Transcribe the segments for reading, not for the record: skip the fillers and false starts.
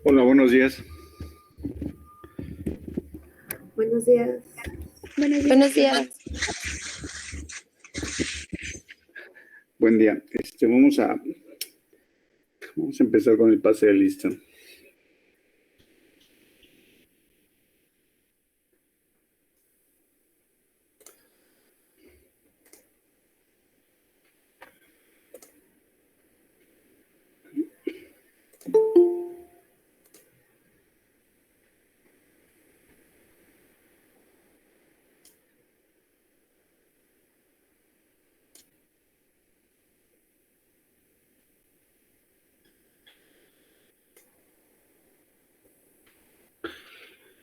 Hola, buenos días. Buenos días. Buenos días. Buen día. Vamos a empezar con el pase de lista.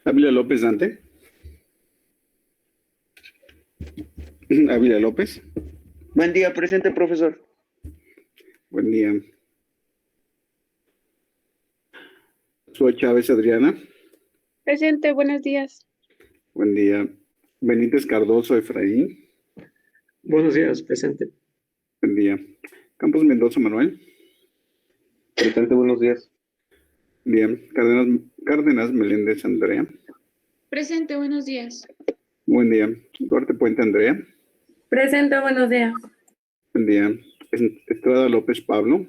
Ávila López Dante. Ávila López. Buen día, presente, profesor. Buen día. Soy Chávez Adriana. Presente, buenos días. Buen día. Benítez Cardoso Efraín. Buenos días, presente. Buen día. Campos Mendoza Manuel. Presente, buenos días. Bien. Cárdenas Meléndez Andrea. Presente, buenos días. Buen día. Duarte Puente Andrea. Presente, buenos días. Buen día. Estrada López Pablo.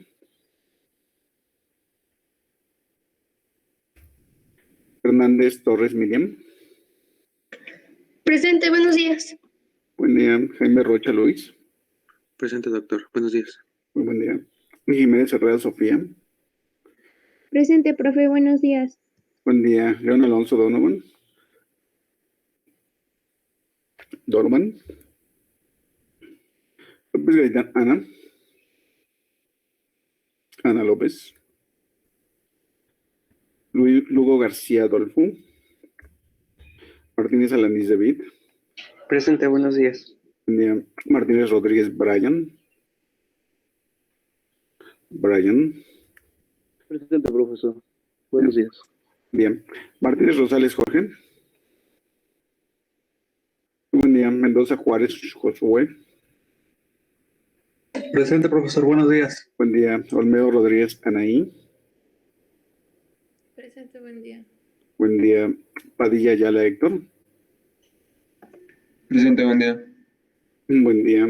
Hernández Torres Miriam. Presente, buenos días. Buen día. Jaime Rocha Luis. Presente, doctor. Buenos días. Muy buen día. Jiménez Herrera Sofía. Presente, profe, buenos días. Buen día. León Alonso Donovan. López Gaitán Ana. Ana López. Lugo García Adolfo. Martínez Alanis David. Presente, buenos días. Buen día. Martínez Rodríguez Brian. Presente, profesor. Buenos días. Bien. Martínez Rosales Jorge. Buen día. Mendoza Juárez Josué. Presente, profesor. Buenos días. Buen día. Olmedo Rodríguez Anaí. Presente, buen día. Buen día. Padilla Ayala Héctor. Presente, buen día. Buen día.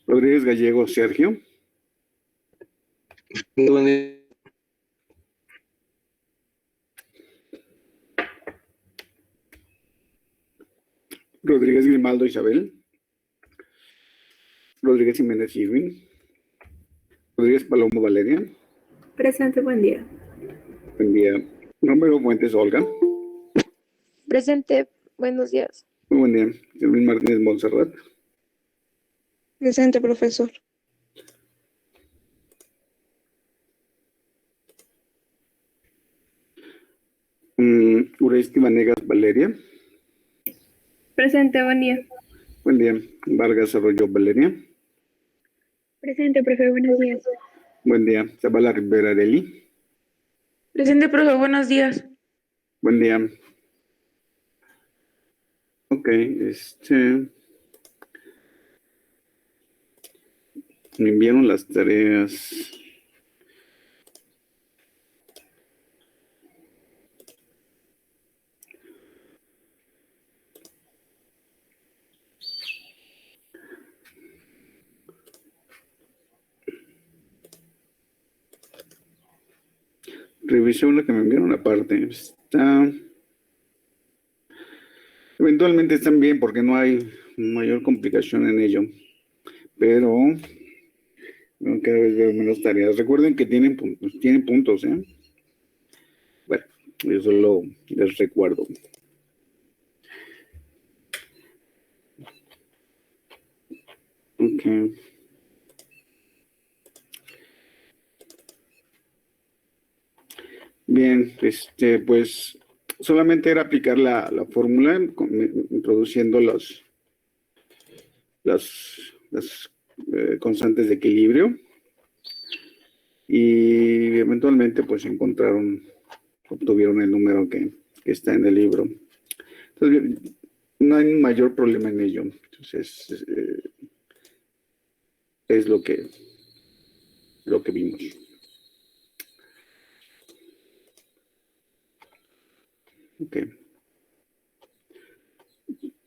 Rodríguez Gallego Sergio. Buen día. Rodríguez Grimaldo Isabel. Rodríguez Jiménez Irving. Rodríguez Palomo Valeria. Presente, buen día. Buen día. Romero Fuentes Olga. Presente, buenos días. Muy buen día. Luis Martínez Montserrat. Presente, profesor. Uresti Vanegas Valeria. Presente, buen día. Buen día. Vargas Arroyo Valeria. Presente, profe, buenos días. Buen día. Zavala Rivera Areli. Presente, profe, buenos días. Buen día. Ok, me enviaron las tareas. Revisé una que me enviaron aparte. Eventualmente están bien porque no hay mayor complicación en ello. Pero bueno, cada vez veo menos tareas. Recuerden que tienen puntos, ¿eh? Bueno, yo solo les recuerdo. Ok. Bien, pues solamente era aplicar la fórmula introduciendo las constantes de equilibrio y eventualmente pues obtuvieron el número que está en el libro. Entonces, no hay mayor problema en ello. Entonces, es lo que vimos. Ok.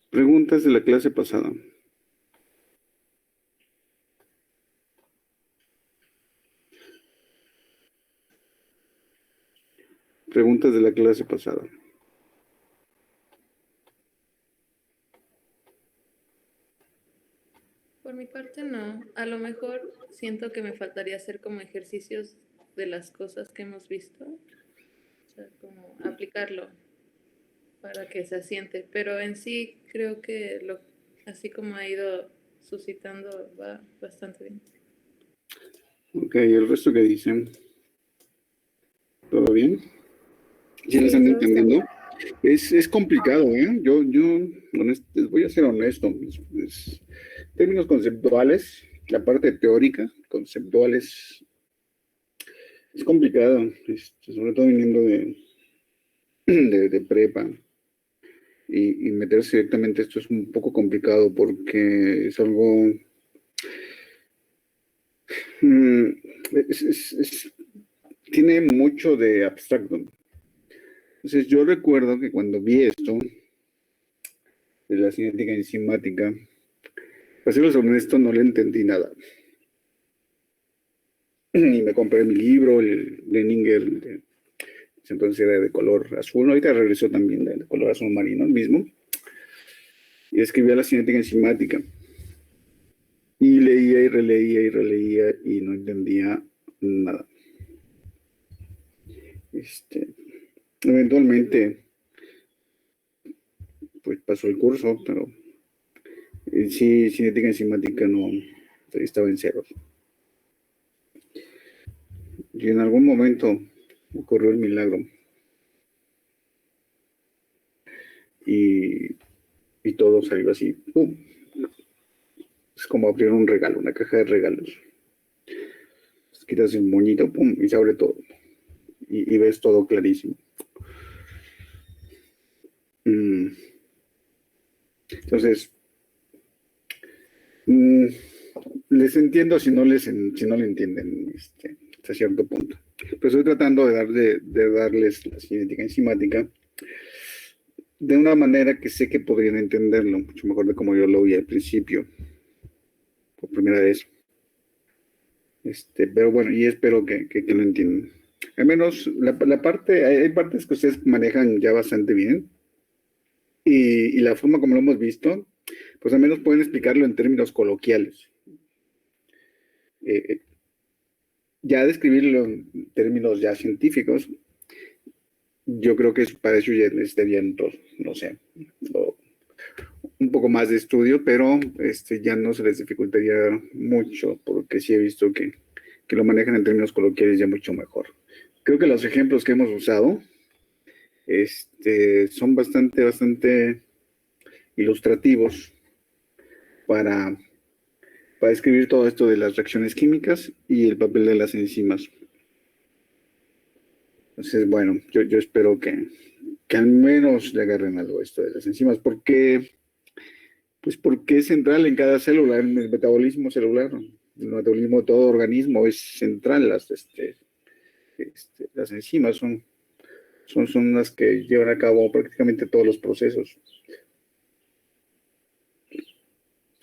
Preguntas de la clase pasada. Preguntas de la clase pasada. Por mi parte no. A lo mejor siento que me faltaría hacer como ejercicios de las cosas que hemos visto. O sea, como aplicarlo para que se asiente. Pero en sí creo que así como ha ido suscitando va bastante bien. Ok, ¿el resto que dicen? ¿Todo bien? ¿Sí lo están todo está entendiendo? bien. Es complicado, ¿eh? Les voy a ser honesto. Términos conceptuales, la parte teórica, conceptual es complicado, sobre todo viniendo de prepa. Y meterse directamente esto es un poco complicado porque es algo... mm, tiene mucho de abstracto. Entonces yo recuerdo que cuando vi esto, de la cinética enzimática, para serles honesto, no le entendí nada. Y me compré mi libro, el de Ninger, entonces era de color azul, ahorita regresó también de color azul marino, el mismo, y escribía la cinética enzimática. Y leía y releía y no entendía nada. Eventualmente, pues pasó el curso, pero sí, cinética enzimática no, estaba en ceros. Y en algún momento ocurrió el milagro. Y todo salió así, ¡pum! Es como abrir un regalo, una caja de regalos. Quitas el moñito, ¡pum! Y se abre todo. Y ves todo clarísimo. Entonces, les entiendo si no le entienden hasta cierto punto. Pero estoy tratando de darles la cinética enzimática de una manera que sé que podrían entenderlo, mucho mejor de como yo lo vi al principio, por primera vez. Pero bueno, y espero que lo entiendan. Al menos hay partes que ustedes manejan ya bastante bien. Y la forma como lo hemos visto, pues al menos pueden explicarlo en términos coloquiales. Ya describirlo en términos ya científicos, yo creo que para eso ya necesitarían, no sé, un poco más de estudio, pero ya no se les dificultaría mucho, porque sí he visto que lo manejan en términos coloquiales ya mucho mejor. Creo que los ejemplos que hemos usado son bastante ilustrativos para describir todo esto de las reacciones químicas y el papel de las enzimas. Entonces, bueno, yo espero que al menos le agarren algo esto de las enzimas, porque es central en cada célula, en el metabolismo celular. El metabolismo de todo organismo es central. Las enzimas son las que llevan a cabo prácticamente todos los procesos.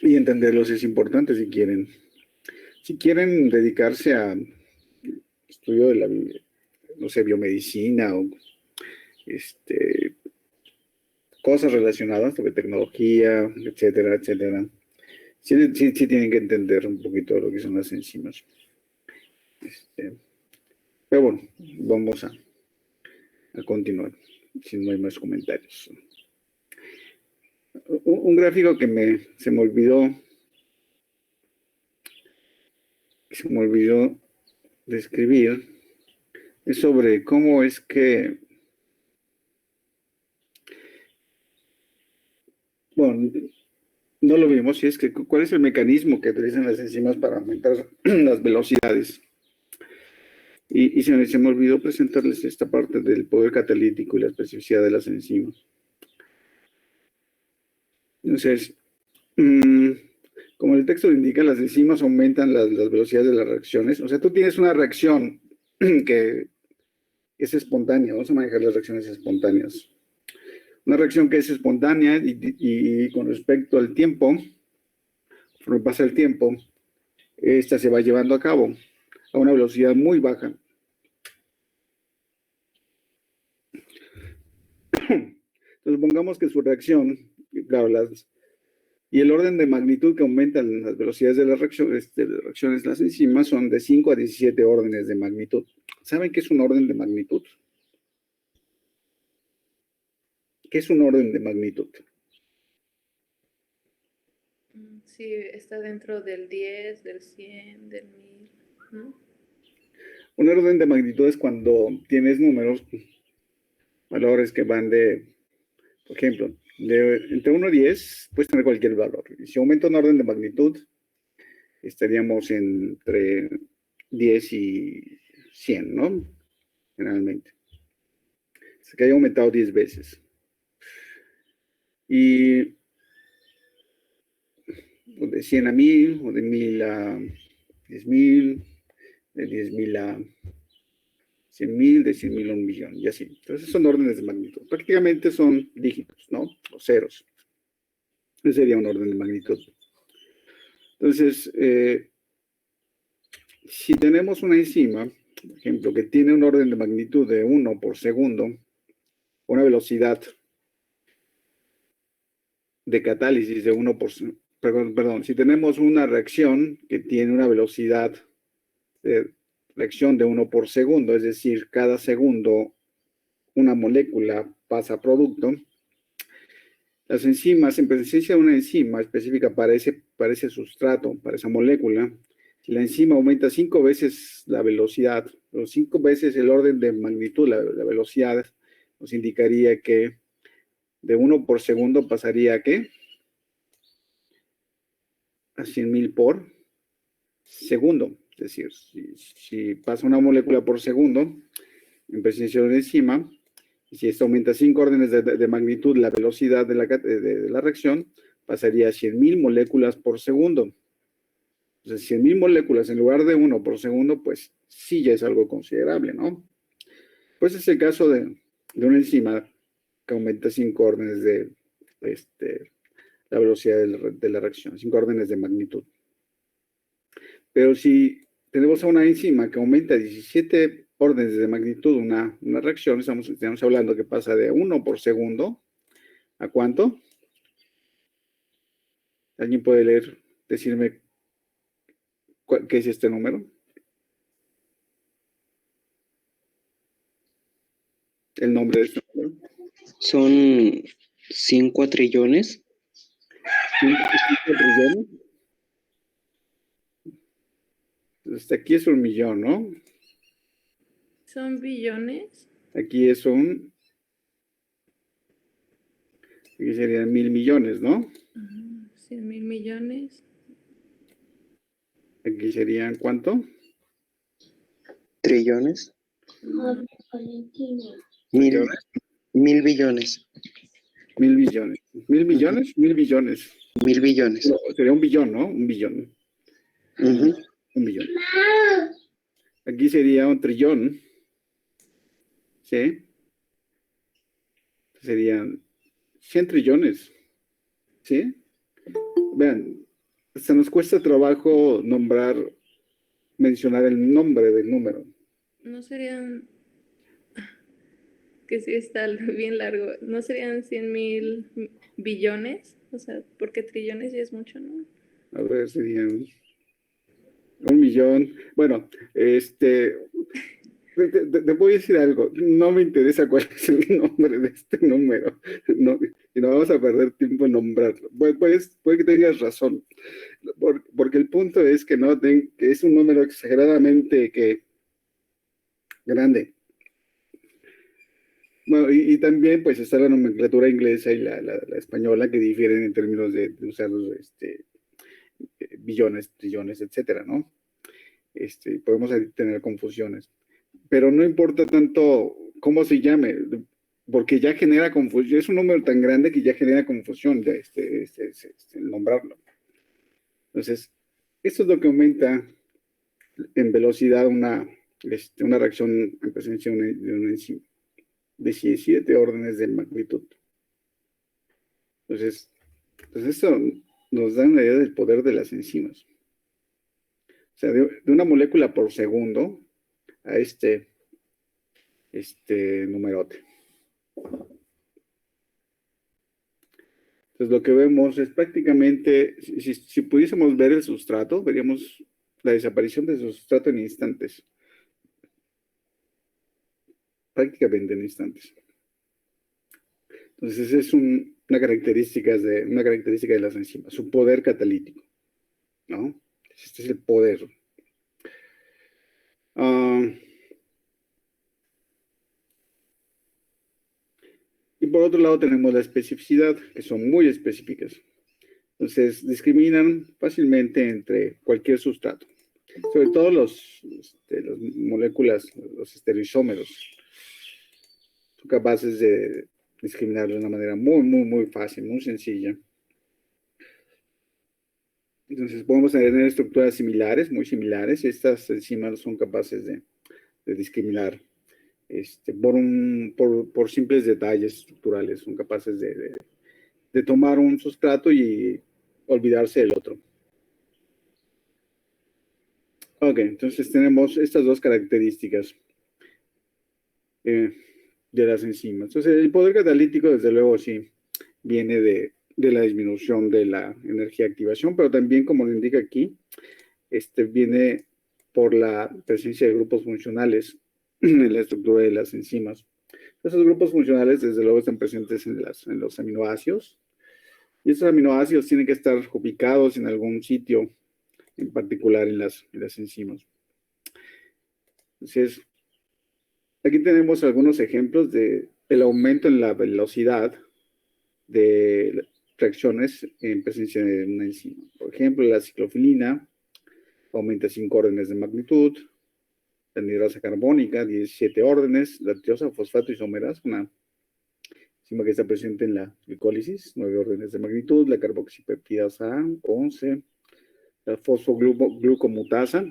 Y entenderlos es importante si quieren dedicarse a estudio de la, no sé, biomedicina o cosas relacionadas sobre tecnología, etcétera, etcétera. Sí tienen que entender un poquito lo que son las enzimas. Pero bueno, vamos a continuar, si no hay más comentarios. Un gráfico que se me olvidó describir es sobre cómo es que, bueno, no lo vimos, y es que cuál es el mecanismo que utilizan las enzimas para aumentar las velocidades. Y se me olvidó presentarles esta parte del poder catalítico y la especificidad de las enzimas. Entonces, como el texto indica, las enzimas aumentan las velocidades de las reacciones. O sea, tú tienes una reacción que es espontánea. Vamos a manejar las reacciones espontáneas. Una reacción que es espontánea y con respecto al tiempo, conforme pasa el tiempo, esta se va llevando a cabo a una velocidad muy baja. Entonces, supongamos que su reacción, claro, y el orden de magnitud que aumentan las velocidades de las reacciones, las enzimas, son de 5 a 17 órdenes de magnitud. ¿Saben qué es un orden de magnitud? ¿Qué es un orden de magnitud? Sí, está dentro del 10, del 100, del 1000, ¿no? Un orden de magnitud es cuando tienes números, valores que van por ejemplo, entre 1 y 10, puedes tener cualquier valor. Y si aumenta un orden de magnitud, estaríamos entre 10 y 100, ¿no? Generalmente. Es que haya aumentado 10 veces. Y de 100 a 1000, o de 1000 a 10,000, de 10,000 a 100,000, de 100,000 a 1,000,000, y así. Entonces son órdenes de magnitud. Prácticamente son dígitos, ¿no? O ceros. Ese sería un orden de magnitud. Entonces, si tenemos una enzima, por ejemplo, que tiene un orden de magnitud de 1 por segundo, una velocidad de catálisis de 1 por segundo, perdón, si tenemos una reacción que tiene una velocidad de reacción de 1 por segundo, es decir, cada segundo una molécula pasa producto, las enzimas, en presencia de una enzima específica para ese sustrato, para esa molécula, si la enzima aumenta 5 veces la velocidad, o 5 veces el orden de magnitud, la velocidad, nos indicaría que de 1 por segundo pasaría a ¿qué? A 100,000 por segundo. Es decir, si pasa una molécula por segundo, en presencia de una enzima, y si esto aumenta 5 órdenes de magnitud, la velocidad de la reacción pasaría a 100,000 moléculas por segundo. Entonces, 100,000 moléculas en lugar de 1 por segundo, pues sí ya es algo considerable, ¿no? Pues es el caso de una enzima que aumenta 5 órdenes de la velocidad de la reacción, 5 órdenes de magnitud. Pero si tenemos a una enzima que aumenta 17 órdenes de magnitud, una reacción, estamos hablando que pasa de 1 por segundo, ¿a cuánto? ¿Alguien puede decirme qué es este número? El nombre de este número. Son 5 trillones. 5 trillones. Hasta aquí es 1,000,000, ¿no? ¿Son billones? Aquí aquí serían 1,000,000,000, ¿no? 100,000 millones. Aquí serían ¿cuánto? Trillones. Mil billones. 1,000,000,000. ¿1,000 millones? 1,000,000,000,000. 1,000 billones. No, sería un billón, ¿no? Un billón. Ujú. Un billón. Aquí sería un trillón. ¿Sí? Serían 100 trillones. ¿Sí? Vean, se nos cuesta trabajo mencionar el nombre del número. ¿No serían, que sí está bien largo, no serían 100,000 billones? O sea, porque trillones ya es mucho, ¿no? A ver, serían 1,000,000. Bueno, te voy a decir algo. No me interesa cuál es el nombre de este número. No, y no vamos a perder tiempo en nombrarlo. Puede que tengas razón. Porque el punto es que que es un número exageradamente grande. Bueno, y también pues está la nomenclatura inglesa y la española que difieren en términos de usar billones, trillones, etcétera, ¿no? Podemos ahí tener confusiones. Pero no importa tanto cómo se llame, porque ya genera confusión. Es un número tan grande que ya genera confusión de nombrarlo. Entonces, esto es lo que aumenta en velocidad una reacción en presencia de una enzima de 17 órdenes de magnitud. Entonces, pues esto nos da una idea del poder de las enzimas. O sea, de una molécula por segundo a este numerote. Entonces, lo que vemos es prácticamente, si pudiésemos ver el sustrato, veríamos la desaparición del sustrato en instantes. Prácticamente en instantes. Entonces, esa es una característica de las enzimas, su poder catalítico, ¿no? Este es el poder. Y por otro lado tenemos la especificidad, que son muy específicas. Entonces, discriminan fácilmente entre cualquier sustrato. Sobre todo las moléculas, los estereoisómeros, son capaces de discriminar de una manera muy fácil, muy sencilla. Entonces, podemos tener estructuras similares, muy similares. Estas enzimas son capaces de discriminar por simples detalles estructurales. Son capaces de tomar un sustrato y olvidarse del otro. Ok, entonces tenemos estas dos características de las enzimas. Entonces, el poder catalítico, desde luego, sí, viene de la disminución de la energía de activación, pero también, como lo indica aquí, viene por la presencia de grupos funcionales en la estructura de las enzimas. Esos grupos funcionales, desde luego, están presentes en los aminoácidos, y esos aminoácidos tienen que estar ubicados en algún sitio, en particular en las enzimas. Entonces, aquí tenemos algunos ejemplos del aumento en la velocidad de reacciones en presencia de una enzima. Por ejemplo, la ciclofilina aumenta 5 órdenes de magnitud, la anhidrasa carbónica 17 órdenes, la tiosa fosfato isomerasa, una enzima que está presente en la glicólisis, 9 órdenes de magnitud, la carboxipeptidasa 11, la fosfoglucomutasa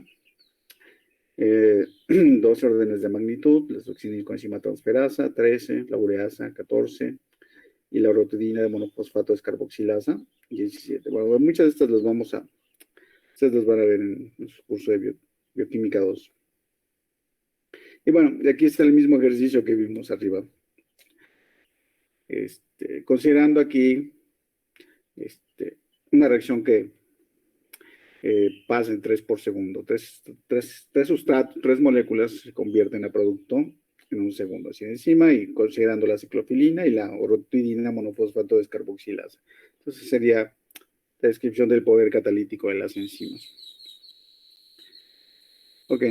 12 órdenes de magnitud, la succinilcoenzima transferasa 13, la ureasa 14 y la orotidina de monofosfato descarboxilasa 17. Bueno, muchas de estas ustedes las van a ver en su curso de bioquímica 2. Y bueno, aquí está el mismo ejercicio que vimos arriba. Considerando aquí una reacción que pasa en 3 por segundo. Tres moléculas se convierten a producto en un segundo. Así encima, y considerando la ciclofilina y la orotidina monofosfato descarboxilasa. Entonces sería la descripción del poder catalítico de las enzimas. Ok,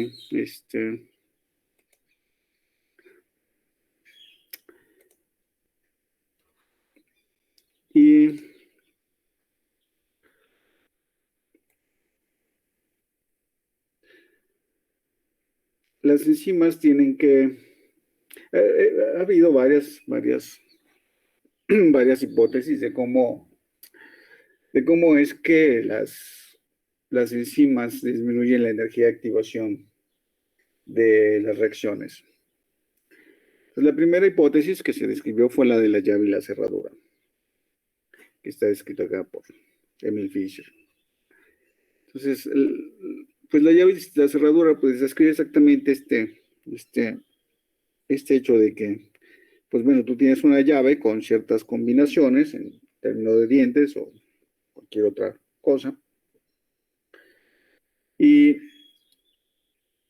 y las enzimas tienen que... ha habido varias hipótesis de cómo es que las enzimas disminuyen la energía de activación de las reacciones. Pues la primera hipótesis que se describió fue la de la llave y la cerradura, que está descrita acá por Emil Fischer. Entonces, pues la llave y la cerradura, pues describe exactamente este hecho de que, pues bueno, tú tienes una llave con ciertas combinaciones en términos de dientes o cualquier otra cosa, y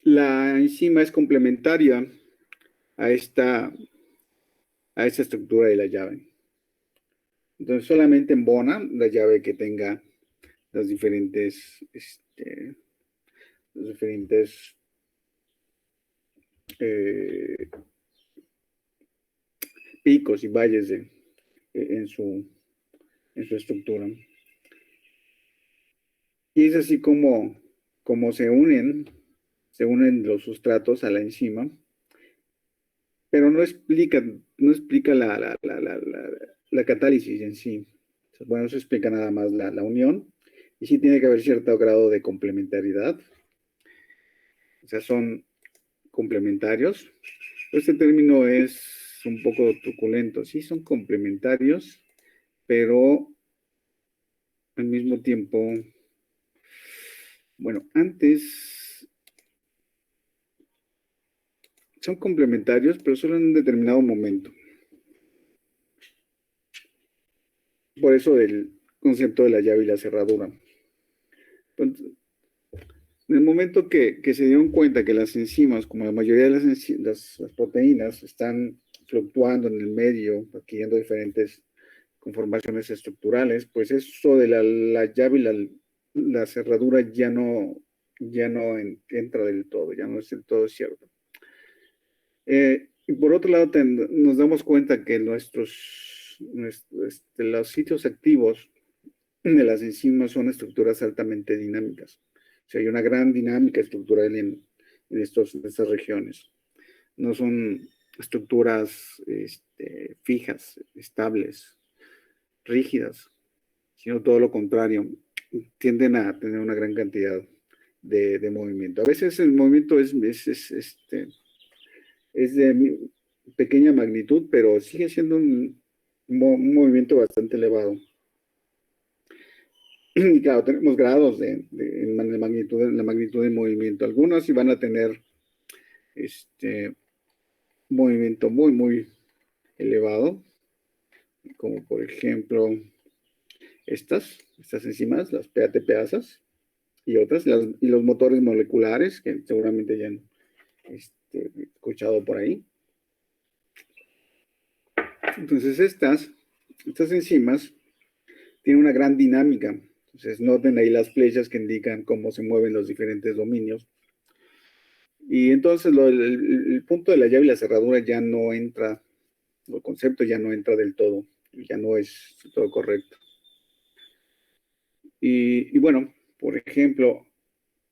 la enzima es complementaria a esta estructura de la llave. Entonces solamente embona la llave que tenga los diferentes picos y valles en su estructura. Y es así como se unen los sustratos a la enzima, pero no explica la catálisis en sí. Bueno, eso explica nada más la unión, y sí tiene que haber cierto grado de complementariedad. O sea, son complementarios. Este término es un poco truculento. Sí, son complementarios, pero al mismo tiempo, bueno, antes son complementarios, pero solo en un determinado momento. Por eso del concepto de la llave y la cerradura. Entonces, en el momento que se dieron cuenta que las enzimas, como la mayoría de las proteínas, están fluctuando en el medio, adquiriendo diferentes conformaciones estructurales, pues eso de la llave y la cerradura ya no entra del todo, ya no es del todo cierto. Y por otro lado, nos damos cuenta que los sitios activos de las enzimas son estructuras altamente dinámicas. O sea, hay una gran dinámica estructural en estas regiones. No son estructuras fijas, estables, rígidas, sino todo lo contrario. Tienden a tener una gran cantidad de movimiento. A veces el movimiento es de pequeña magnitud, pero sigue siendo un movimiento bastante elevado. Y claro, tenemos grados en la magnitud de movimiento. Algunas sí van a tener movimiento muy, muy elevado, como por ejemplo estas enzimas, las PATPasas, y otras, y los motores moleculares, que seguramente ya han escuchado por ahí. Entonces estas enzimas tienen una gran dinámica. Entonces noten ahí las flechas que indican cómo se mueven los diferentes dominios. Y entonces el punto de la llave y la cerradura ya no entra, el concepto ya no entra del todo, ya no es todo correcto. Y bueno, por ejemplo,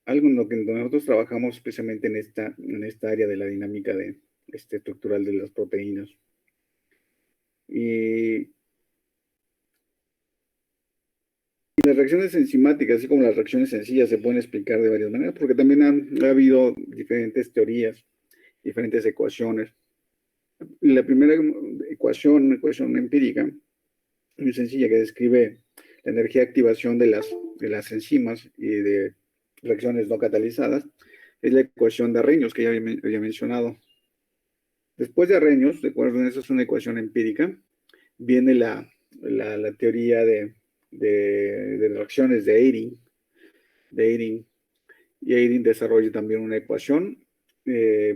algo en lo que nosotros trabajamos especialmente en esta área de la dinámica estructural de las proteínas. Y las reacciones enzimáticas, así como las reacciones sencillas, se pueden explicar de varias maneras, porque también ha habido diferentes teorías, diferentes ecuaciones. La primera ecuación, una ecuación empírica, muy sencilla, que describe la energía de activación de las enzimas y de reacciones no catalizadas, es la ecuación de Arrhenius, que ya había mencionado. Después de Arrhenius, recuerden, esa es una ecuación empírica, viene la teoría de reacciones de Eyring, y Eyring desarrolla también una ecuación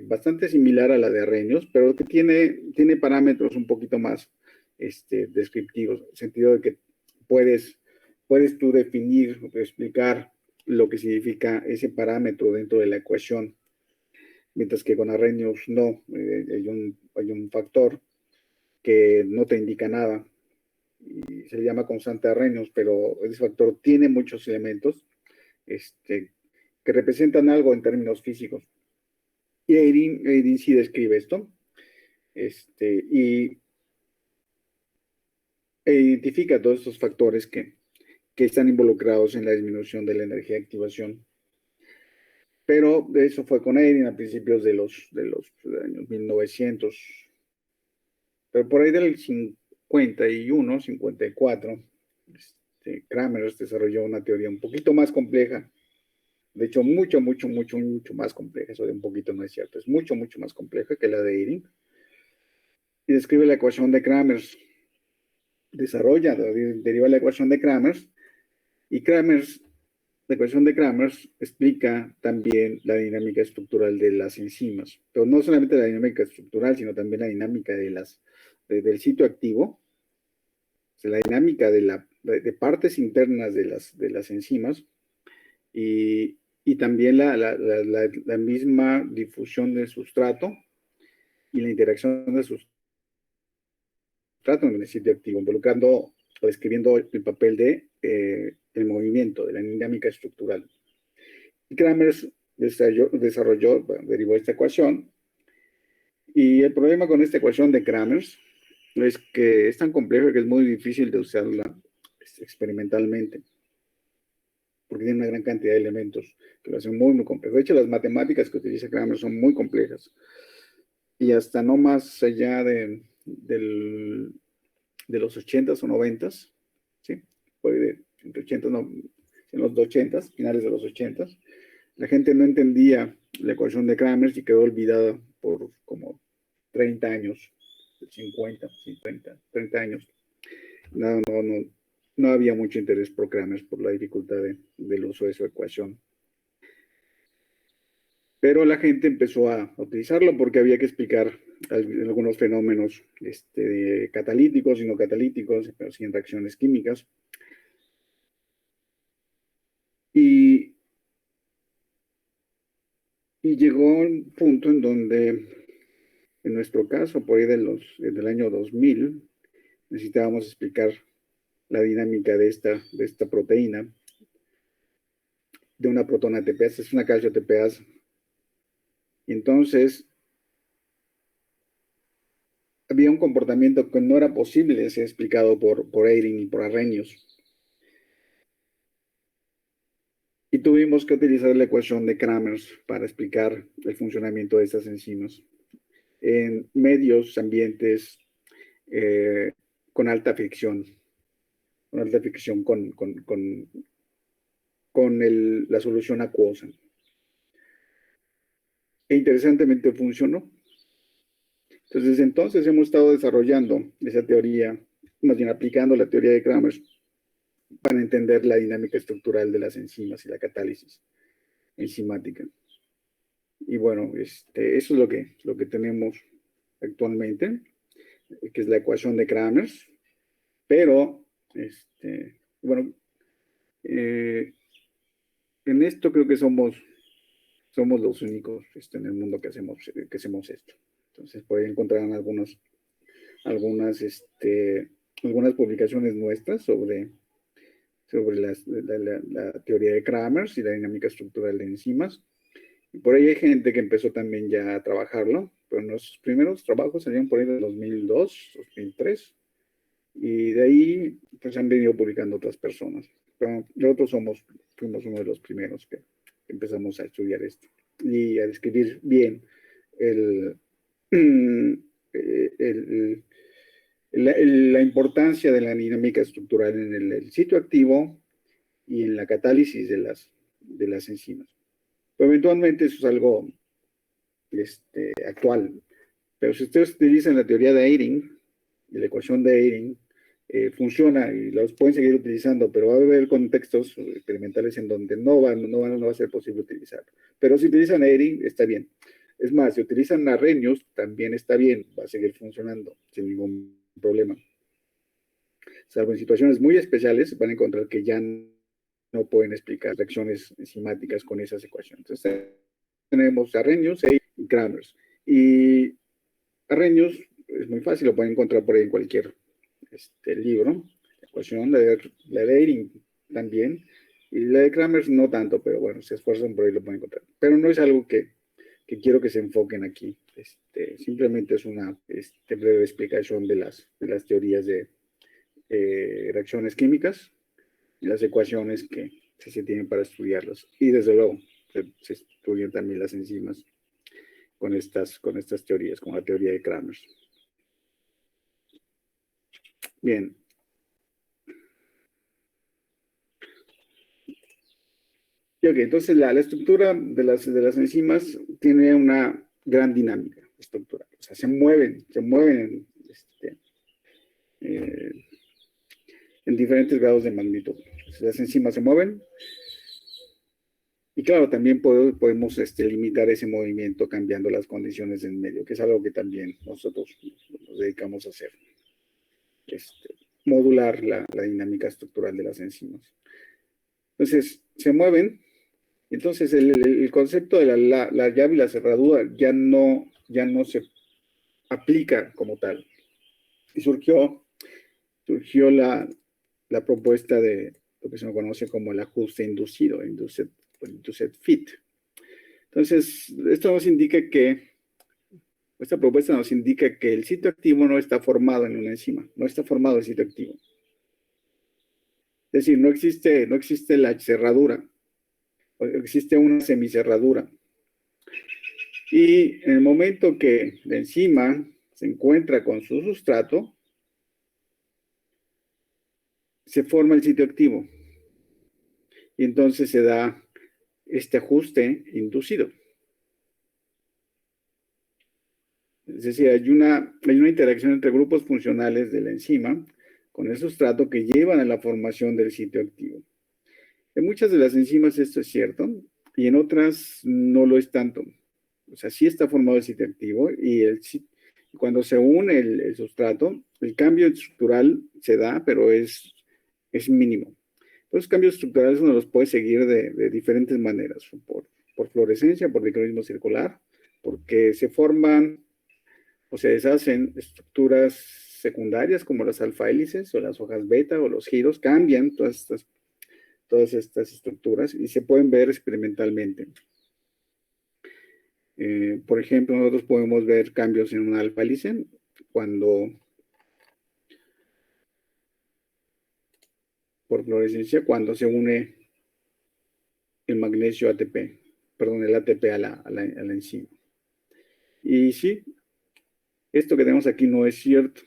bastante similar a la de Arrhenius, pero que tiene parámetros un poquito más descriptivos, en el sentido de que puedes tú definir o explicar lo que significa ese parámetro dentro de la ecuación, mientras que con Arrhenius no, hay un factor que no te indica nada, y se le llama constante Arrhenius, pero ese factor tiene muchos elementos que representan algo en términos físicos. Y Eyring sí describe esto, y identifica todos estos factores que están involucrados en la disminución de la energía de activación. Pero eso fue con Eyring a principios de los años 1900. Pero por ahí del 51, 54, Kramer desarrolló una teoría un poquito más compleja. De hecho, mucho más compleja. Eso de un poquito no es cierto. Es mucho más compleja que la de Eyring. Y describe la ecuación de Kramers. Deriva la ecuación de Kramers. Y la ecuación de Kramers explica también la dinámica estructural de las enzimas. Pero no solamente la dinámica estructural, sino también la dinámica del sitio activo. O sea, la dinámica de partes internas de las enzimas. Y también la misma difusión del sustrato y la interacción del sustrato en el sitio activo, involucrando o describiendo el papel el movimiento, de la dinámica estructural. Y Kramer derivó esta ecuación, y el problema con esta ecuación de Kramer es que es tan compleja que es muy difícil de usarla experimentalmente, porque tiene una gran cantidad de elementos que lo hacen muy complejo. De hecho, las matemáticas que utiliza Kramer son muy complejas, y hasta no más allá del de los 80s o 90s, ¿sí? Fue entre 80, no, en los 80s, finales de los 80s. La gente no entendía la ecuación de Kramers y quedó olvidada por como 30 años, 50, 30 años. No había mucho interés por Kramers por la dificultad del uso de su ecuación. Pero la gente empezó a utilizarlo porque había que explicar algunos fenómenos catalíticos y no catalíticos, pero sí en reacciones químicas. Y llegó un punto en donde, en nuestro caso, por ahí del año 2000, necesitábamos explicar la dinámica de esta proteína, de una protona ATPase, es una calcio ATPase. Y entonces, había un comportamiento que no era posible de ser explicado por Eyring y por Arrhenius. Y tuvimos que utilizar la ecuación de Kramers para explicar el funcionamiento de estas enzimas en medios, ambientes con alta fricción, con la solución acuosa. E interesantemente funcionó. Entonces, desde entonces hemos estado desarrollando esa teoría, más bien aplicando la teoría de Kramers para entender la dinámica estructural de las enzimas y la catálisis enzimática. Y bueno, eso es lo que tenemos actualmente, que es la ecuación de Kramers. Pero, bueno, en esto creo que somos los únicos en el mundo que hacemos esto. Entonces, pueden encontrar algunas publicaciones nuestras sobre la teoría de Kramers y la dinámica estructural de enzimas. Y por ahí hay gente que empezó también ya a trabajarlo, pero nuestros primeros trabajos salieron por ahí de 2002, 2003, y de ahí pues han venido publicando otras personas. Pero nosotros fuimos uno de los primeros que empezamos a estudiar esto y a describir bien la importancia de la dinámica estructural en el sitio activo y en la catálisis de las enzimas. Pero eventualmente eso es algo actual. Pero si ustedes utilizan la teoría de Eyring y la ecuación de Eyring, funciona y los pueden seguir utilizando, pero va a haber contextos experimentales en donde no va a ser posible utilizar. Pero si utilizan Eyring, está bien. Es más, si utilizan Arrhenius, también está bien, va a seguir funcionando sin ningún problema. Salvo en situaciones muy especiales, van a encontrar que ya no pueden explicar reacciones enzimáticas con esas ecuaciones. Entonces, tenemos Arrhenius y Kramers. Y Arrhenius es muy fácil, lo pueden encontrar por ahí en cualquier libro. La ecuación, la de Eyring también. Y la de Kramers no tanto, pero bueno, se esfuerzan por ahí lo pueden encontrar. Pero no es algo que quiero que se enfoquen aquí. Simplemente es una breve explicación de las teorías de reacciones químicas y las ecuaciones que se tienen para estudiarlas. Y desde luego, se estudian también las enzimas con estas teorías, como la teoría de Kramers. Bien. Y ok, entonces la estructura de las enzimas tiene una gran dinámica estructural. O sea, se mueven en diferentes grados de magnitud. Entonces, las enzimas se mueven. Y claro, también podemos limitar ese movimiento cambiando las condiciones del medio, que es algo que también nosotros nos dedicamos a hacer. Modular la dinámica estructural de las enzimas. Entonces, se mueven. Entonces, el concepto de la llave y la cerradura ya no se aplica como tal. Y surgió la propuesta de lo que se conoce como el ajuste inducido, induced fit. Entonces, esta propuesta nos indica que el sitio activo no está formado en una enzima, no está formado el sitio activo. Es decir, no existe la cerradura, existe una semicerradura. Y en el momento que la enzima se encuentra con su sustrato, se forma el sitio activo. Y entonces se da este ajuste inducido. Es decir, hay una interacción entre grupos funcionales de la enzima con el sustrato que llevan a la formación del sitio activo. En muchas de las enzimas esto es cierto y en otras no lo es tanto. O sea, sí está formado el sitio activo y cuando se une el sustrato, el cambio estructural se da, pero es mínimo. Los cambios estructurales uno los puede seguir de diferentes maneras, por fluorescencia, por micronismo circular, porque se forman o se deshacen estructuras secundarias como las alfa hélices o las hojas beta o los giros, cambian todas estas estructuras y se pueden ver experimentalmente. Por ejemplo, nosotros podemos ver cambios en una alfa hélice por fluorescencia, cuando se une el magnesio ATP, perdón, el ATP a la enzima. Y sí, esto que tenemos aquí no es cierto.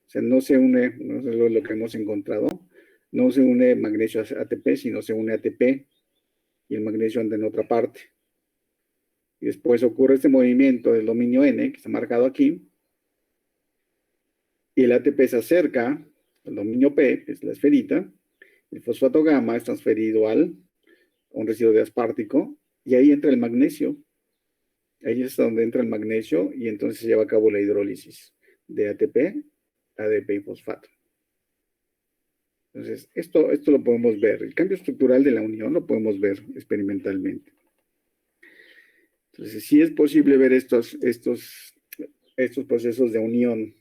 O sea, no se une, no es lo que hemos encontrado, no se une magnesio ATP, sino se une ATP y el magnesio anda en otra parte. Y después ocurre este movimiento del dominio N, que está marcado aquí, y el ATP se acerca al dominio P, que es la esferita, el fosfato gamma es transferido a un residuo de aspartico, y ahí entra el magnesio. Ahí es donde entra el magnesio, y entonces se lleva a cabo la hidrólisis de ATP, ADP y fosfato. Entonces, esto lo podemos ver. El cambio estructural de la unión lo podemos ver experimentalmente. Entonces, sí es posible ver estos procesos de unión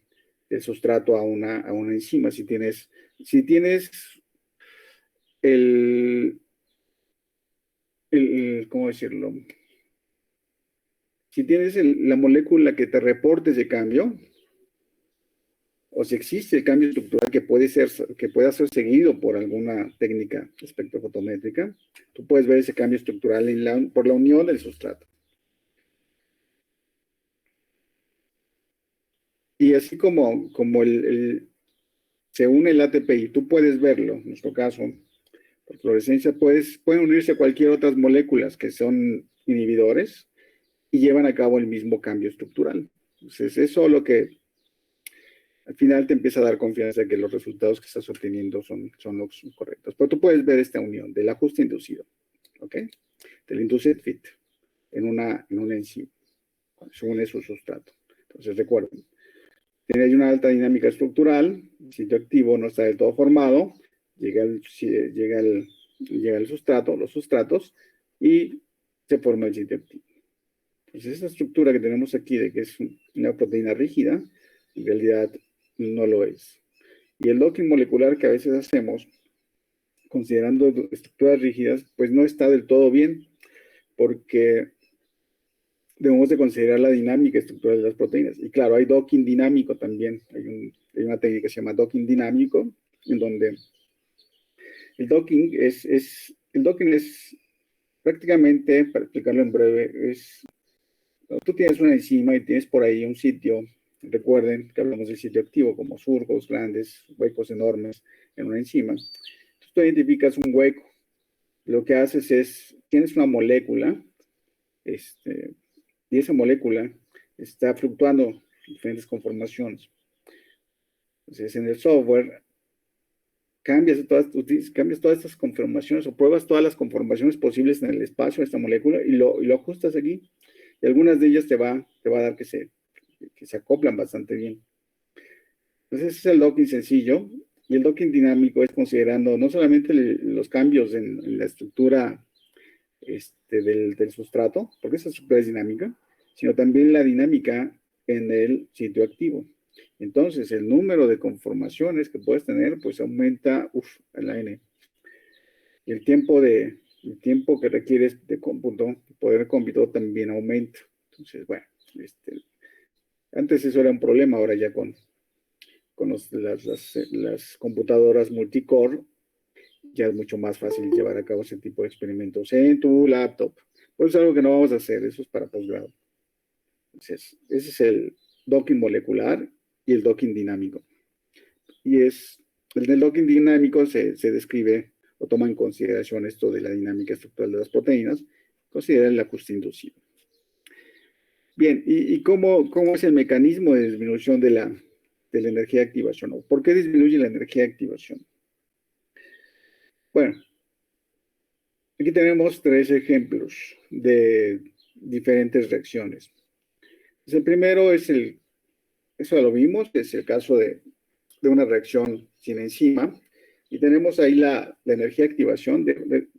del sustrato a una enzima. Si tienes ¿cómo decirlo? Si tienes la molécula que te reporte ese cambio, o si existe el cambio estructural que pueda ser seguido por alguna técnica espectrofotométrica, tú puedes ver ese cambio estructural por la unión del sustrato. Y así como se une el ATP y tú puedes verlo, en nuestro caso, por fluorescencia, pueden unirse cualquier otras moléculas que son inhibidores y llevan a cabo el mismo cambio estructural. Entonces, eso es lo que al final te empieza a dar confianza de que los resultados que estás obteniendo son los correctos. Pero tú puedes ver esta unión del ajuste inducido, ¿ok? Del induced fit en una enzima, cuando se une su sustrato. Entonces, recuerden, tiene una alta dinámica estructural, el sitio activo no está del todo formado, llega el sustrato, los sustratos, y se forma el sitio activo. Entonces, esa estructura que tenemos aquí de que es una proteína rígida, en realidad no lo es. Y el docking molecular que a veces hacemos, considerando estructuras rígidas, pues no está del todo bien, porque debemos de considerar la dinámica estructural de las proteínas. Y claro, hay docking dinámico también. Hay una técnica que se llama docking dinámico, en donde el docking es prácticamente, para explicarlo en breve, tú tienes una enzima y tienes por ahí un sitio. Recuerden que hablamos del sitio activo como surcos grandes, huecos enormes en una enzima. Entonces tú identificas un hueco. Lo que haces es, tienes una molécula, y esa molécula está fluctuando en diferentes conformaciones. Entonces en el software cambias todas estas conformaciones o pruebas todas las conformaciones posibles en el espacio de esta molécula y lo ajustas aquí. Y algunas de ellas te va a dar que se acoplan bastante bien. Entonces ese es el docking sencillo, y el docking dinámico es considerando no solamente los cambios en la estructura del sustrato, porque esa estructura es dinámica, sino también la dinámica en el sitio activo. Entonces el número de conformaciones que puedes tener pues aumenta a la n. Y el tiempo que requieres de cómputo, de poder de cómputo también aumenta. Entonces, bueno, antes eso era un problema, ahora ya con las computadoras multicore, ya es mucho más fácil llevar a cabo ese tipo de experimentos en tu laptop. Pues es algo que no vamos a hacer, eso es para posgrado. Entonces, ese es el docking molecular y el docking dinámico. Y es En el docking dinámico se describe o toma en consideración esto de la dinámica estructural de las proteínas, considera el ajuste inducido. Bien, ¿y cómo es el mecanismo de disminución de la energía de activación? ¿Por qué disminuye la energía de activación? Bueno, aquí tenemos 3 ejemplos de diferentes reacciones. Pues el primero es eso ya lo vimos, es el caso de una reacción sin enzima, y tenemos ahí la energía de activación,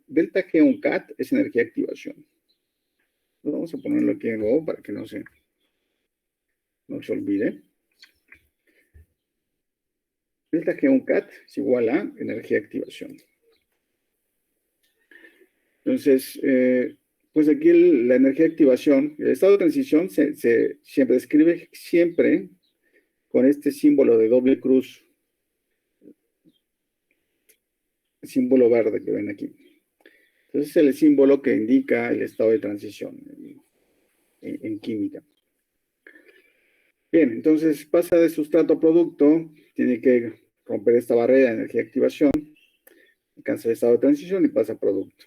delta G1-CAT es energía de activación. Vamos a ponerlo aquí de nuevo para que no se olvide. Delta G1-CAT es igual a energía de activación. Entonces, pues aquí la energía de activación, el estado de transición se describe siempre con este símbolo de doble cruz, el símbolo verde que ven aquí. Entonces es el símbolo que indica el estado de transición en química. Bien, entonces pasa de sustrato a producto, tiene que romper esta barrera de energía de activación, alcanza el estado de transición y pasa a producto.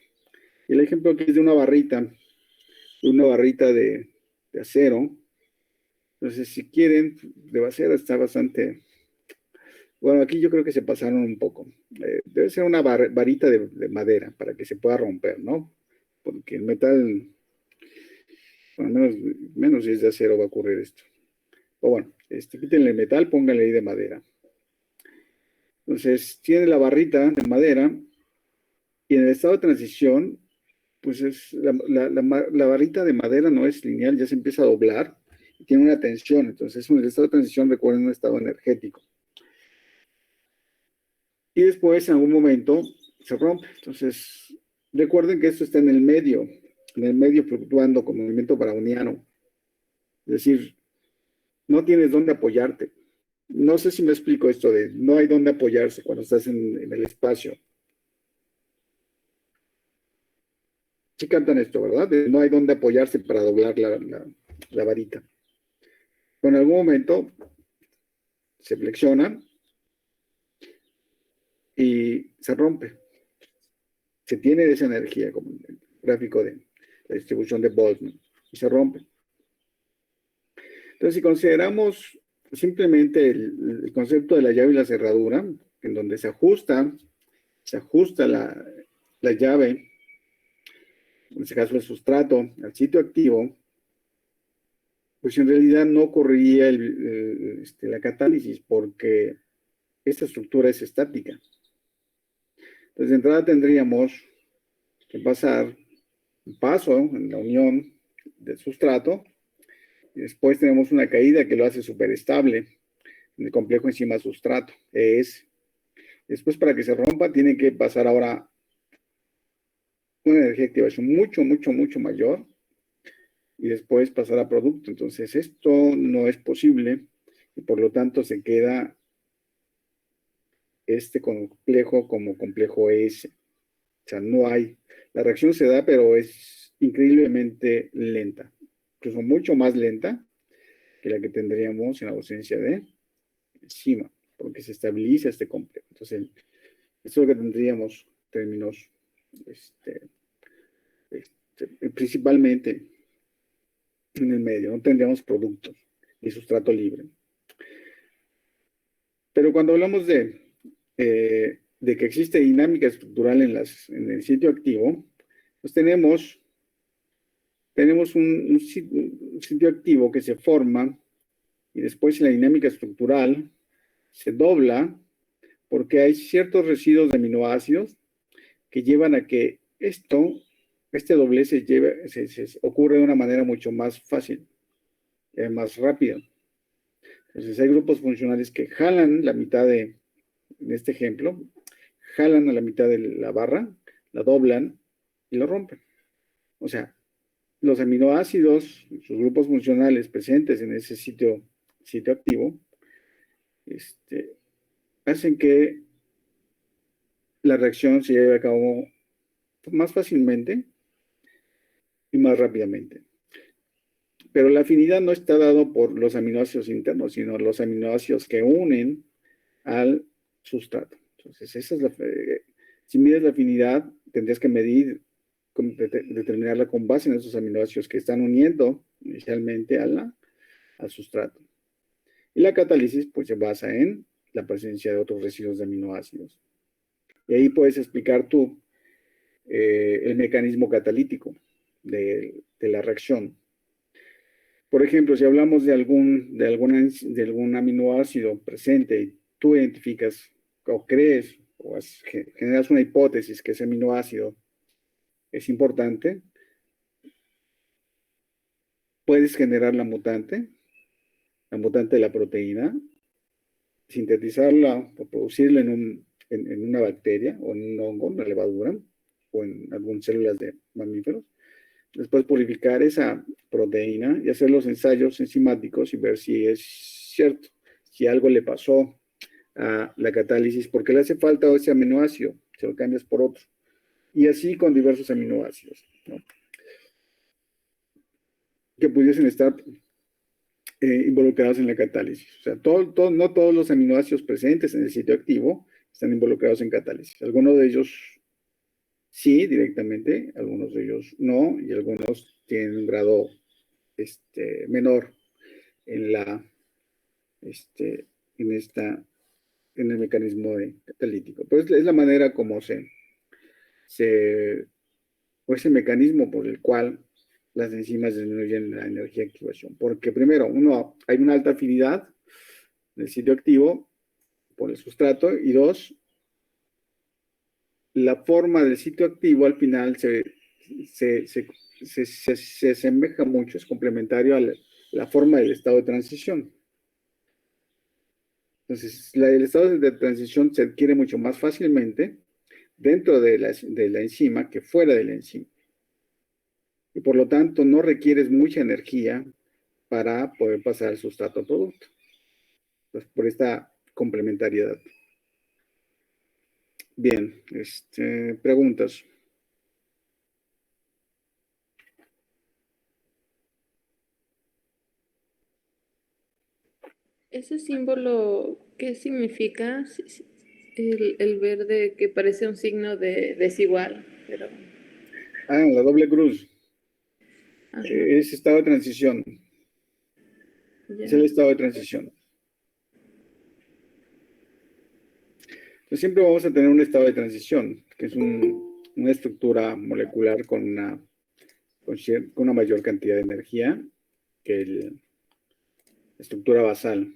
Y el ejemplo aquí es de una barrita de acero. Entonces, si quieren, de acero está bastante... Bueno, aquí yo creo que se pasaron un poco. Debe ser una varita de madera para que se pueda romper, ¿no? Porque el metal, bueno, menos si es de acero va a ocurrir esto. O bueno, quítenle el metal, pónganle ahí de madera. Entonces, tiene la barrita de madera y en el estado de transición, pues la barrita de madera no es lineal, ya se empieza a doblar y tiene una tensión. Entonces, en el estado de transición, recuerden, un estado energético. Y después, en algún momento, se rompe. Entonces, recuerden que esto está en el medio fluctuando con movimiento browniano. Es decir, no tienes dónde apoyarte. No sé si me explico esto de no hay dónde apoyarse cuando estás en el espacio. Sí cantan esto, ¿verdad? De no hay dónde apoyarse para doblar la varita. Pero en algún momento se flexiona y se rompe. Se tiene esa energía, como en el gráfico de la distribución de Boltzmann, y se rompe. Entonces, si consideramos simplemente el concepto de la llave y la cerradura, en donde se ajusta la llave, en este caso el sustrato, al sitio activo, pues en realidad no ocurriría la catálisis porque esta estructura es estática. Entonces, de entrada tendríamos que pasar un paso en la unión del sustrato y después tenemos una caída que lo hace súper estable en el complejo enzima-sustrato, ES. Después, para que se rompa, tiene que pasar ahora una energía de activación mucho mayor y después pasar a producto. Entonces, esto no es posible y por lo tanto se queda este complejo como complejo ES. O sea, no hay. La reacción se da, pero es increíblemente lenta. Incluso mucho más lenta que la que tendríamos en ausencia de enzima, porque se estabiliza este complejo. Entonces, esto es lo que tendríamos en términos, principalmente en el medio. No tendríamos productos ni sustrato libre. Pero cuando hablamos de que existe dinámica estructural en el sitio activo, pues tenemos un sitio activo que se forma y después en la dinámica estructural se dobla porque hay ciertos residuos de aminoácidos que llevan a que este doblez ocurre de una manera mucho más fácil, más rápida. Entonces hay grupos funcionales que jalan la mitad en este ejemplo, jalan a la mitad de la barra, la doblan y lo rompen. O sea, los aminoácidos, sus grupos funcionales presentes en ese sitio activo, hacen que la reacción se lleve a cabo más fácilmente y más rápidamente. Pero la afinidad no está dado por los aminoácidos internos, sino los aminoácidos que unen al sustrato. Entonces, esa es si mides la afinidad, tendrías que medir, determinarla con base en esos aminoácidos que están uniendo inicialmente al sustrato. Y la catálisis, pues, se basa en la presencia de otros residuos de aminoácidos. Y ahí puedes explicar tú el mecanismo catalítico de la reacción. Por ejemplo, si hablamos de algún aminoácido presente y tú identificas o crees o generas una hipótesis que ese aminoácido es importante, puedes generar la mutante de la proteína, sintetizarla o producirla en una bacteria o en un hongo, una levadura o en algunas células de mamíferos. Después purificar esa proteína y hacer los ensayos enzimáticos y ver si es cierto, si algo le pasó a la catálisis, porque le hace falta ese aminoácido, se lo cambias por otro. Y así con diversos aminoácidos, ¿no? Que pudiesen estar involucrados en la catálisis. O sea, no todos los aminoácidos presentes en el sitio activo están involucrados en catálisis. Algunos de ellos sí, directamente, algunos de ellos no, y algunos tienen un grado menor en en el mecanismo catalítico. Pues es la manera como o ese mecanismo por el cual las enzimas disminuyen la energía de activación. Porque primero, hay una alta afinidad del sitio activo por el sustrato, y dos, la forma del sitio activo al final se asemeja mucho, es complementario a la forma del estado de transición. Entonces, el estado de transición se adquiere mucho más fácilmente dentro de la enzima que fuera de la enzima. Y por lo tanto, no requieres mucha energía para poder pasar el sustrato al producto. Pues por esta complementariedad. Bien, preguntas. ¿Ese símbolo qué significa? El verde que parece un signo de desigual, pero... La doble cruz. Ajá, Es estado de transición. ya. Es el estado de transición. Entonces, siempre vamos a tener un estado de transición, que es una estructura molecular con una mayor cantidad de energía que la estructura basal.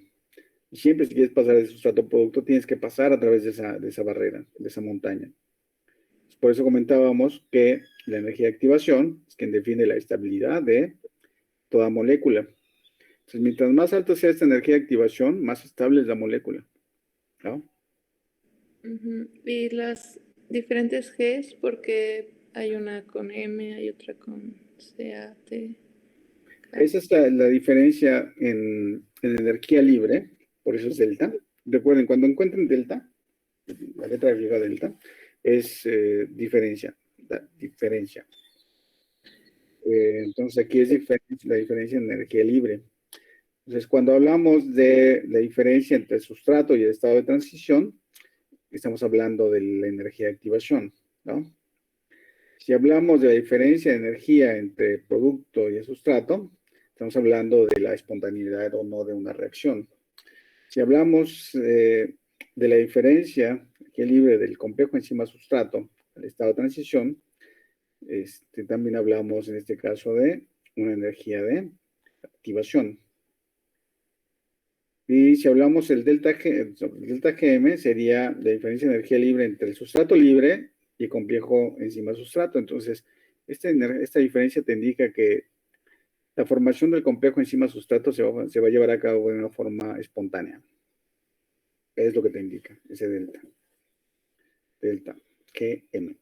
Y siempre, si quieres pasar de sustrato a producto, tienes que pasar a través de esa barrera, de esa montaña. Por eso comentábamos que la energía de activación es quien define la estabilidad de toda molécula. Entonces, mientras más alta sea esta energía de activación, más estable es la molécula, ¿no? Ujú. Y las diferentes Gs, porque hay una con M, hay otra con CAT. Esa es la diferencia en energía libre, por eso es delta. Recuerden, cuando encuentren delta, la letra griega delta, es diferencia. Diferencia. Entonces aquí es la diferencia en energía libre. Entonces, cuando hablamos de la diferencia entre el sustrato y el estado de transición, estamos hablando de la energía de activación, ¿no? Si hablamos de la diferencia de energía entre el producto y el sustrato, estamos hablando de la espontaneidad o no de una reacción. Si hablamos de la diferencia energía libre del complejo enzima-sustrato al estado de transición, también hablamos en este caso de una energía de activación. Y si hablamos del delta Gm, sería la diferencia de energía libre entre el sustrato libre y el complejo enzima-sustrato. Entonces, esta diferencia te indica que la formación del complejo enzima-sustrato se va a llevar a cabo de una forma espontánea. Es lo que te indica ese delta. Delta Gm.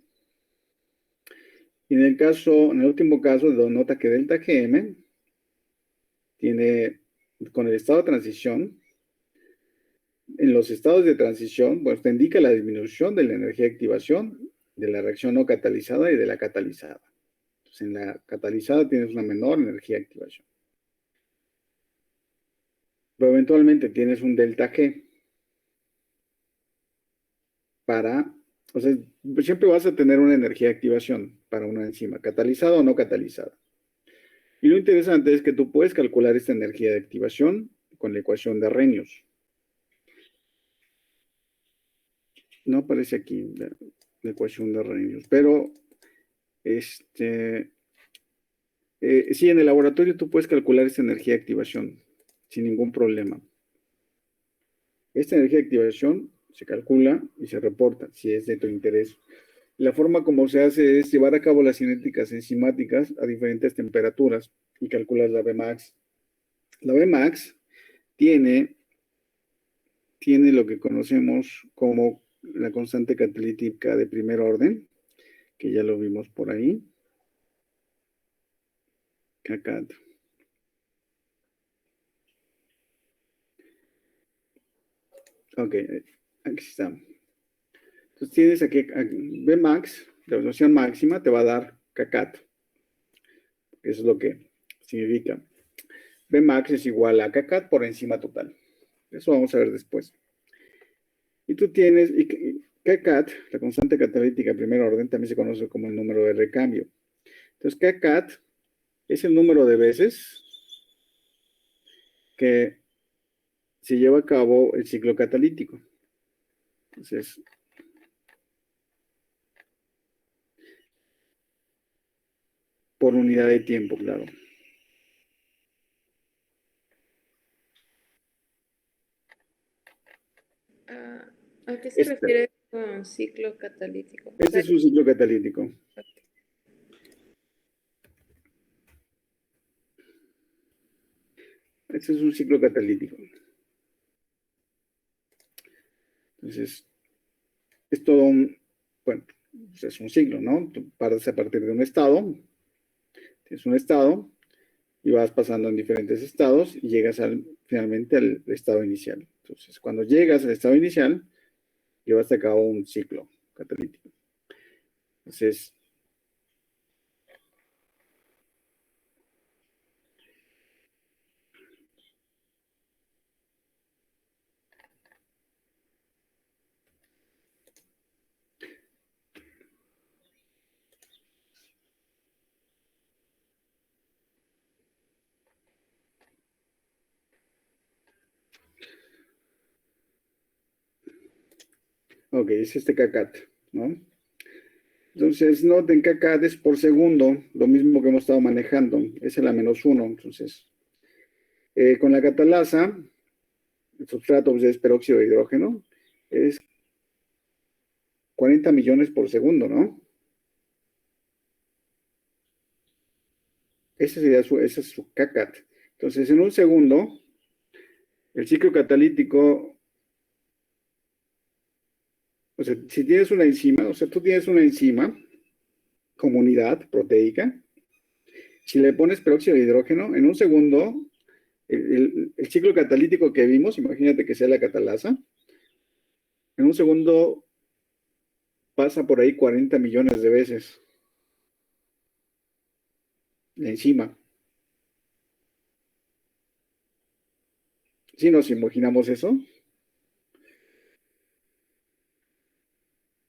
Y en el último caso, nota que delta Gm tiene, con el estado de transición, en los estados de transición, pues te indica la disminución de la energía de activación de la reacción no catalizada y de la catalizada. Entonces, en la catalizada tienes una menor energía de activación. Pero eventualmente tienes un delta G. o sea, siempre vas a tener una energía de activación para una enzima, catalizada o no catalizada. Y lo interesante es que tú puedes calcular esta energía de activación con la ecuación de Arrhenius. No aparece aquí la ecuación de Arrhenius, pero sí, en el laboratorio tú puedes calcular esta energía de activación sin ningún problema. Esta energía de activación se calcula y se reporta si es de tu interés. La forma como se hace es llevar a cabo las cinéticas enzimáticas a diferentes temperaturas y calculas la Vmax. La Vmax tiene lo que conocemos como la constante catalítica de primer orden, que ya lo vimos por ahí. Cacat. Ok, aquí está. Entonces tienes aquí Vmax, la evaluación máxima te va a dar Cacat. Eso es lo que significa. Vmax es igual a Cacat por enzima total. Eso vamos a ver después. Y tú tienes, Kcat, la constante catalítica de primer orden, también se conoce como el número de recambio. Entonces, Kcat es el número de veces que se lleva a cabo el ciclo catalítico. Entonces, por unidad de tiempo, claro. ¿A qué se refiere con ciclo catalítico? Este es un ciclo catalítico. Este es un ciclo catalítico. Entonces, es todo bueno, pues es un ciclo, ¿no? Tú partes a partir de un estado, tienes un estado y vas pasando en diferentes estados y llegas finalmente al estado inicial. Entonces, cuando llegas al estado inicial, llevas a cabo un ciclo catalítico. Entonces, ok, es este Kcat, ¿no? Entonces, noten que Kcat es por segundo, lo mismo que hemos estado manejando, es el A-1. Entonces, con la catalasa, el substrato pues, es peróxido de hidrógeno, es 40 millones por segundo, ¿no? Ese es su Kcat. Entonces, en un segundo, el ciclo catalítico, o sea, si tienes una enzima, o sea, tú tienes una enzima como unidad proteica, si le pones peróxido de hidrógeno, en un segundo, el ciclo catalítico que vimos, imagínate que sea la catalasa, en un segundo pasa por ahí 40 millones de veces la enzima. Si nos imaginamos eso,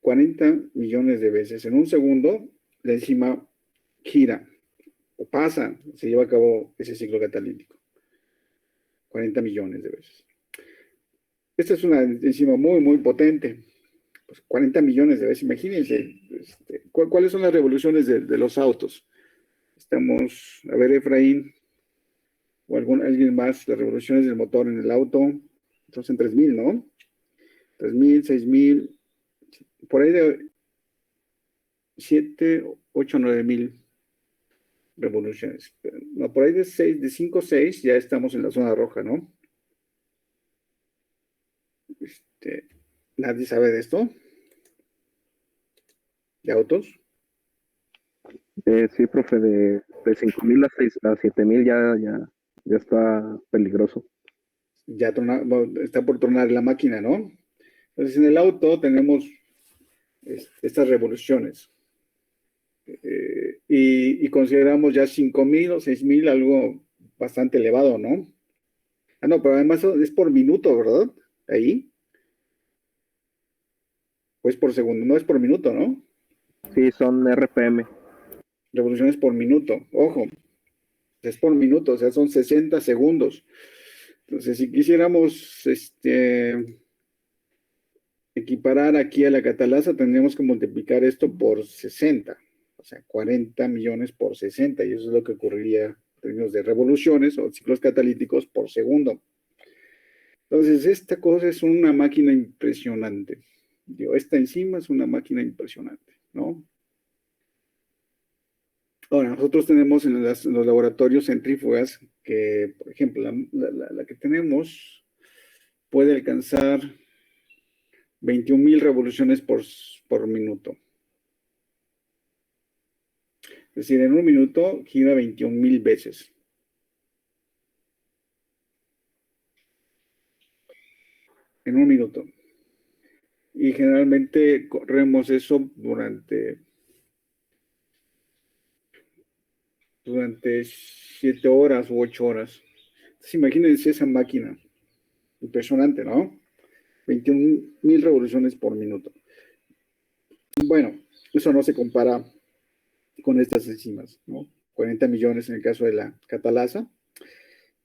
40 millones de veces. En un segundo, la enzima gira o pasa, se lleva a cabo ese ciclo catalítico. 40 millones de veces. Esta es una enzima muy, muy potente. Pues 40 millones de veces, imagínense. ¿Cuáles son las revoluciones de los autos? Estamos, a ver, Efraín, o alguien más, las revoluciones del motor en el auto, entonces en 3000, ¿no? 3000, 6000, por ahí de 7, 8, 9000 revoluciones. No, por ahí de 5, 6 ya estamos en la zona roja, ¿no? ¿Nadie sabe de esto? ¿De autos? Sí, profe, de 5000 a 7000 ya está peligroso. Ya está por tronar la máquina, ¿no? Entonces, en el auto tenemos estas revoluciones. Y consideramos ya 5000 o 6000 algo bastante elevado, ¿no? Ah, no, pero además es por minuto, ¿verdad? Ahí. Pues por segundo, no es por minuto, ¿no? Sí, son RPM. Revoluciones por minuto, ojo, es por minuto, o sea, son 60 segundos. Entonces, si quisiéramos equiparar aquí a la catalasa, tendríamos que multiplicar esto por 60, o sea, 40 millones por 60, y eso es lo que ocurriría en términos de revoluciones o ciclos catalíticos por segundo. Entonces, esta cosa es una máquina impresionante. Digo, esta enzima es una máquina impresionante, ¿no? Ahora, nosotros tenemos en los laboratorios centrífugas que, por ejemplo, la que tenemos puede alcanzar 21,000 revoluciones por minuto. Es decir, en un minuto gira 21,000 veces. En un minuto. Y generalmente corremos eso durante 7 horas u 8 horas. Entonces, imagínense esa máquina. Impresionante, ¿no? 21,000 revoluciones por minuto. Bueno, eso no se compara con estas enzimas, ¿no? 40 millones en el caso de la catalasa.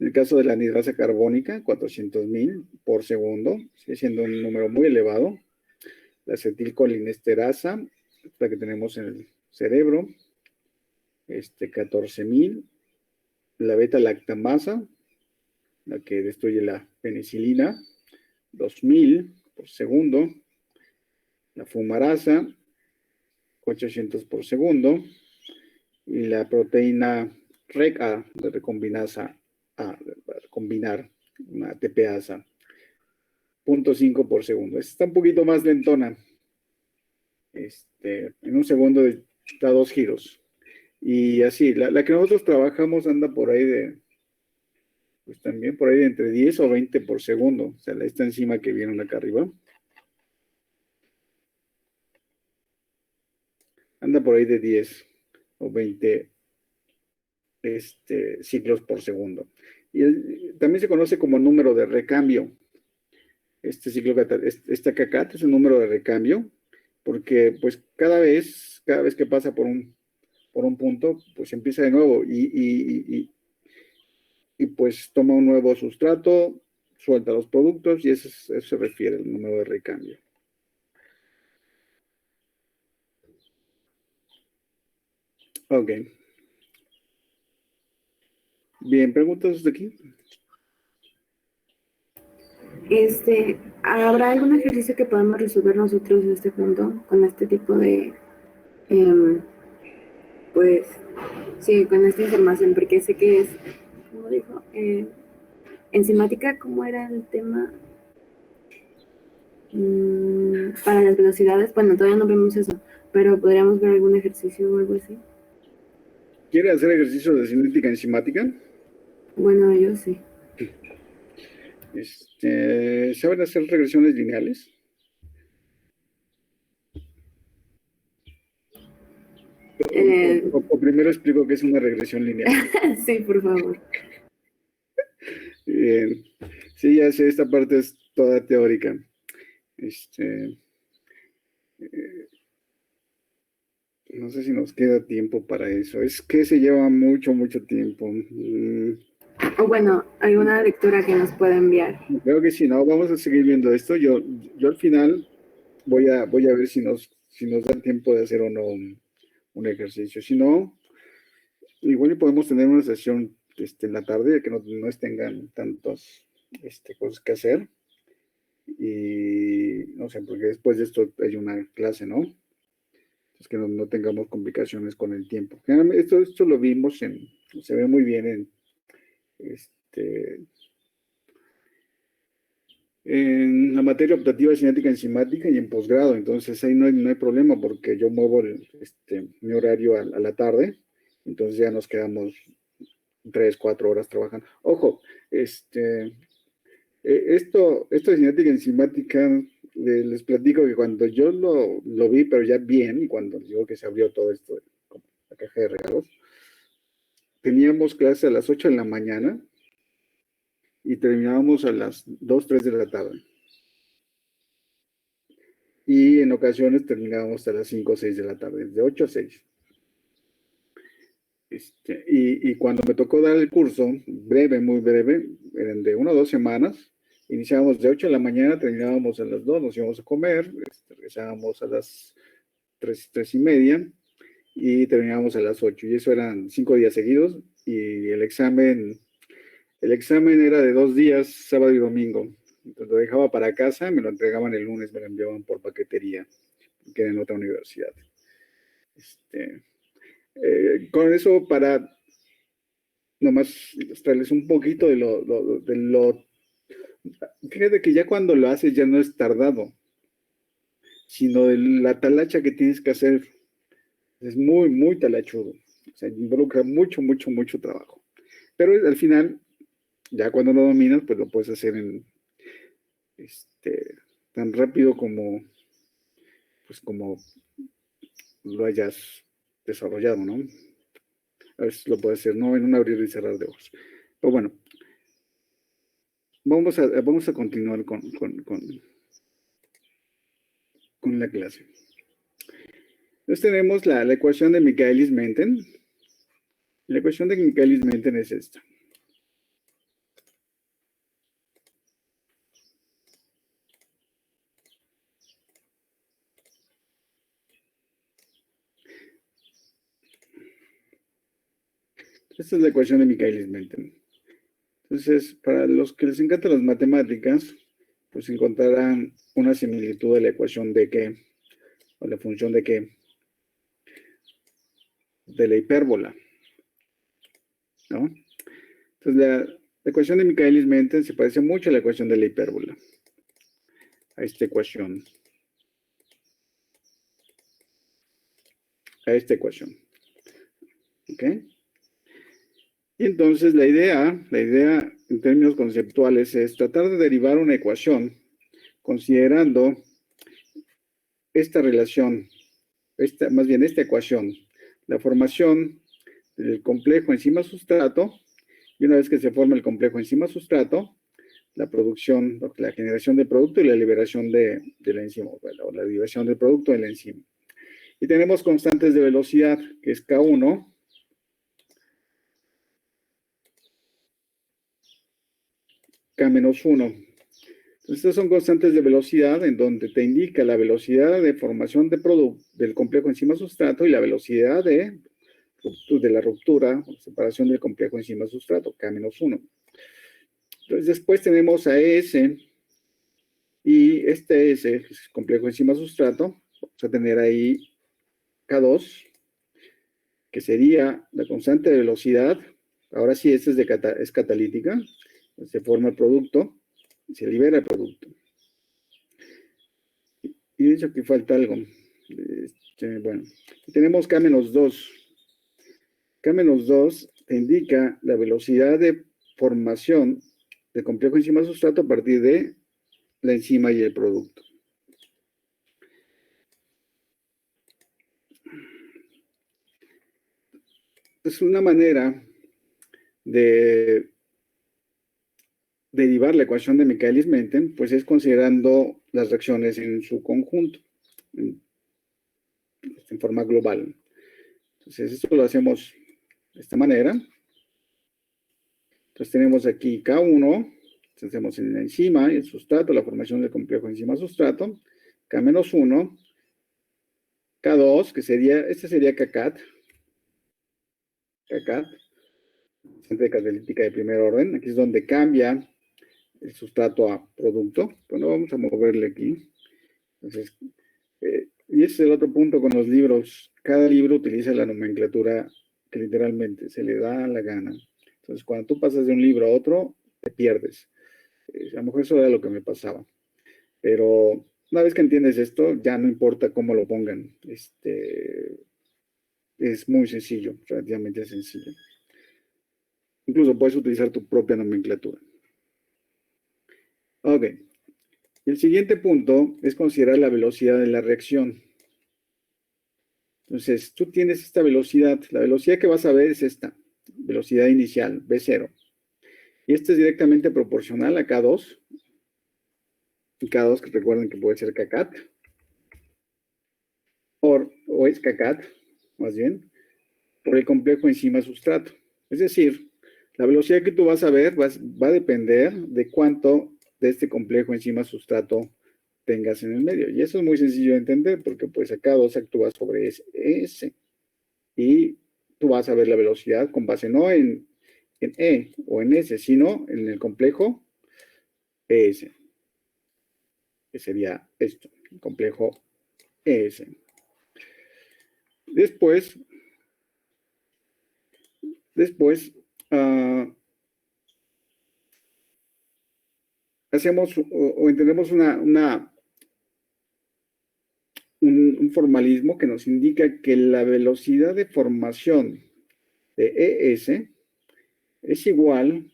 En el caso de la anhidrasa carbónica, 400,000 por segundo, sigue siendo un número muy elevado. La acetilcolinesterasa, la que tenemos en el cerebro, 14,000. La beta-lactamasa, la que destruye la penicilina, 2,000 por segundo. La fumarasa, 800 por segundo. Y la proteína REC-A de recombinasa A, para combinar una TPasa, 0,5 por segundo. Esta está un poquito más lentona. En un segundo da 2 giros. Y así, la que nosotros trabajamos anda por ahí pues también por ahí de entre 10 o 20 por segundo. O sea, esta enzima que viene acá arriba. Anda por ahí de 10 o 20 ciclos por segundo. Y también se conoce como número de recambio. Esta CACAT es el número de recambio, porque pues cada vez que pasa por un punto, pues empieza de nuevo y pues toma un nuevo sustrato, suelta los productos y eso se refiere al número de recambio. Ok. Bien, ¿preguntas de aquí? ¿Habrá algún ejercicio que podamos resolver nosotros en este punto con este tipo de, pues, sí, con esta información? Porque sé que es, ¿cómo dijo? Enzimática, ¿cómo era el tema? Para las velocidades, bueno, todavía no vemos eso, pero podríamos ver algún ejercicio o algo así. ¿Quiere hacer ejercicios de cinética enzimática? Bueno, yo sí. ¿Saben hacer regresiones lineales? O primero explico qué es una regresión lineal. Sí, por favor. Bien. Sí, ya sé, esta parte es toda teórica. No sé si nos queda tiempo para eso. Es que se lleva mucho tiempo. O bueno, alguna lectura que nos pueda enviar. Creo que si no, vamos a seguir viendo esto. Yo al final voy a ver si nos da tiempo de hacer o no un ejercicio. Si no, igual podemos tener una sesión en la tarde, que no tengan tantas cosas que hacer. Y no sé, porque después de esto hay una clase, ¿no? Es que no tengamos complicaciones con el tiempo. Generalmente esto lo vimos se ve muy bien en la materia optativa de cinética enzimática y en posgrado. Entonces ahí no hay problema porque yo muevo mi horario a la tarde. Entonces ya nos quedamos 3, 4 horas trabajando. Ojo, esto de cinética enzimática, les platico que cuando yo lo vi, pero ya bien, y cuando digo que se abrió todo esto, como la caja de regalos, teníamos clase a las 8 de la mañana y terminábamos a las 2, 3 de la tarde. y en ocasiones terminábamos a las 5 o 6 de la tarde, de 8 a 6. Y cuando me tocó dar el curso, breve, muy breve, eran de 1 o 2 semanas, iniciábamos de 8 de la mañana, terminábamos a las 2, nos íbamos a comer, regresábamos a las 3 y media, y terminábamos a las 8, y eso eran 5 días seguidos, y el examen era de 2 días, sábado y domingo. Entonces lo dejaba para casa, me lo entregaban el lunes, me lo enviaban por paquetería, que era en otra universidad. Con eso, para nomás mostrarles un poquito de lo... Fíjate que ya cuando lo haces ya no es tardado, sino de la talacha que tienes que hacer. Es muy, muy talachudo. O sea, involucra mucho, mucho, mucho trabajo. Pero al final, ya cuando lo dominas, pues lo puedes hacer en tan rápido como lo hayas desarrollado, ¿no? A veces lo puedes hacer, no en un abrir y cerrar de ojos. Pero bueno, vamos a continuar con la clase. Entonces tenemos la ecuación de Michaelis-Menten. La ecuación de Michaelis-Menten es esta. Esta es la ecuación de Michaelis-Menten. Entonces, para los que les encantan las matemáticas, pues encontrarán una similitud de la ecuación de qué, o la función de qué, de la hipérbola, ¿no? Entonces, la ecuación de Michaelis-Menten se parece mucho a la ecuación de la hipérbola, a esta ecuación, ¿ok? Y entonces la idea en términos conceptuales es tratar de derivar una ecuación considerando esta relación, más bien esta ecuación, la formación del complejo enzima-sustrato, y una vez que se forma el complejo enzima-sustrato, la producción, la generación del producto y la liberación de la enzima, o la liberación del producto de la enzima. Y tenemos constantes de velocidad, que es K1, K-1. Estas son constantes de velocidad en donde te indica la velocidad de formación del complejo enzima-sustrato y la velocidad de la ruptura o separación del complejo enzima-sustrato, K-1. Entonces después tenemos a ES y este ES, el complejo enzima-sustrato, vamos a tener ahí K2, que sería la constante de velocidad. Ahora sí, esta es catalítica, se forma el producto, se libera el producto. Y de hecho aquí falta algo. Bueno, tenemos K-2. K-2 te indica la velocidad de formación del complejo enzima-sustrato a partir de la enzima y el producto. Es una manera de derivar la ecuación de Michaelis-Menten, pues es considerando las reacciones en su conjunto, en forma global. Entonces, esto lo hacemos de esta manera. Entonces, tenemos aquí K1, hacemos en la enzima y el sustrato, la formación del complejo enzima-sustrato, K-1, K2, que sería, este sería KCAT, centro catalítica de primer orden. Aquí es donde cambia el sustrato a producto. Bueno, vamos a moverle aquí. Entonces, y ese es el otro punto con los libros. Cada libro utiliza la nomenclatura que literalmente se le da la gana. Entonces, cuando tú pasas de un libro a otro, te pierdes. A lo mejor eso era lo que me pasaba. Pero una vez que entiendes esto, ya no importa cómo lo pongan. Es muy sencillo, relativamente sencillo. Incluso puedes utilizar tu propia nomenclatura. Ok. El siguiente punto es considerar la velocidad de la reacción. Entonces, tú tienes esta velocidad. La velocidad que vas a ver es esta. Velocidad inicial, V0. Y esta es directamente proporcional a K2. Y K2, que recuerden que puede ser KCAT. o es CACAT, más bien, por el complejo enzima-sustrato. Es decir, la velocidad que tú vas a ver va a depender de cuánto de este complejo enzima-sustrato tengas en el medio. Y eso es muy sencillo de entender porque pues acá 2 actúa sobre S. Y tú vas a ver la velocidad con base no en E o en S, sino en el complejo ES, que sería esto, el complejo ES. Después hacemos o entendemos un formalismo que nos indica que la velocidad de formación de ES es igual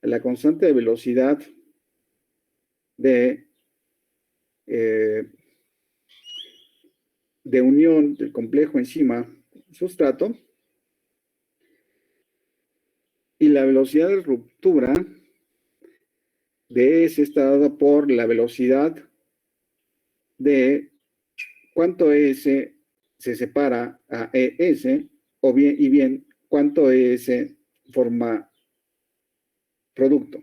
a la constante de velocidad de unión del complejo enzima sustrato y la velocidad de ruptura de S está dada por la velocidad de cuánto S se separa a ES y bien cuánto ES forma producto.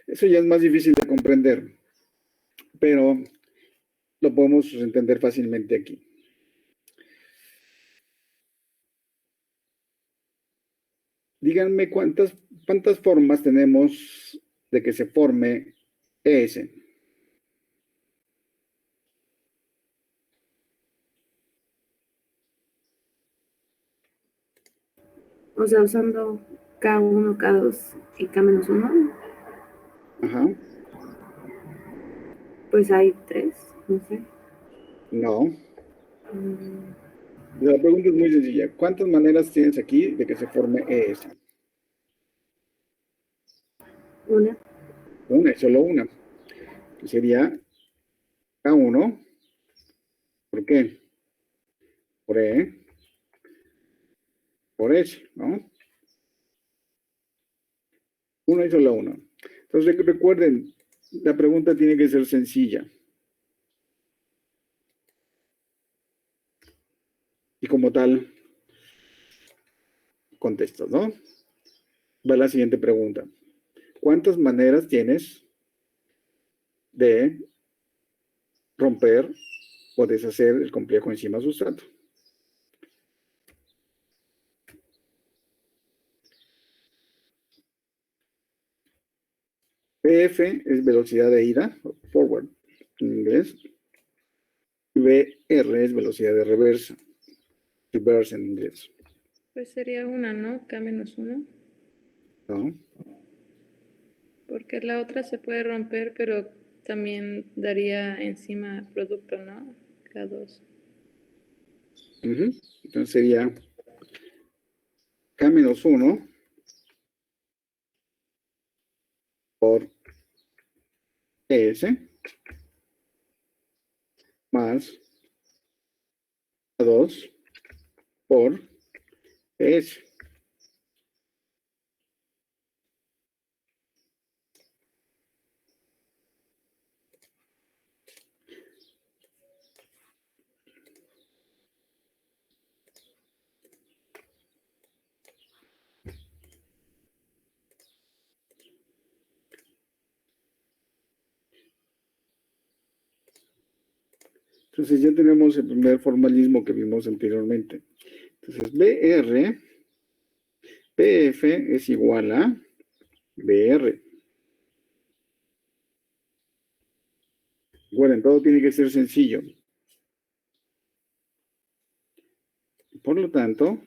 Eso ya es más difícil de comprender, pero lo podemos entender fácilmente aquí. Díganme cuántas formas tenemos de que se forme ES. O sea, usando K1, K2 y K-1, Ajá. pues hay 3, no sé. No. La pregunta es muy sencilla. ¿Cuántas maneras tienes aquí de que se forme ES? Una. Una, y solo una. Que sería K1. ¿Por qué? Por E. Por S, ¿no? Una y solo una. Entonces recuerden, la pregunta tiene que ser sencilla. Y como tal, contestas, ¿no? Va la siguiente pregunta. ¿Cuántas maneras tienes de romper o deshacer el complejo enzima sustrato? PF es velocidad de ida, forward en inglés. VR es velocidad de reversa, reverse en inglés. Pues sería una, ¿no? K-1. ¿No? Porque la otra se puede romper, pero también daría encima producto, ¿no? K2. Entonces sería K-1 por ES más K2 por ES. Entonces ya tenemos el primer formalismo que vimos anteriormente. Entonces BR, PF es igual a BR. Bueno, todo tiene que ser sencillo. Por lo tanto,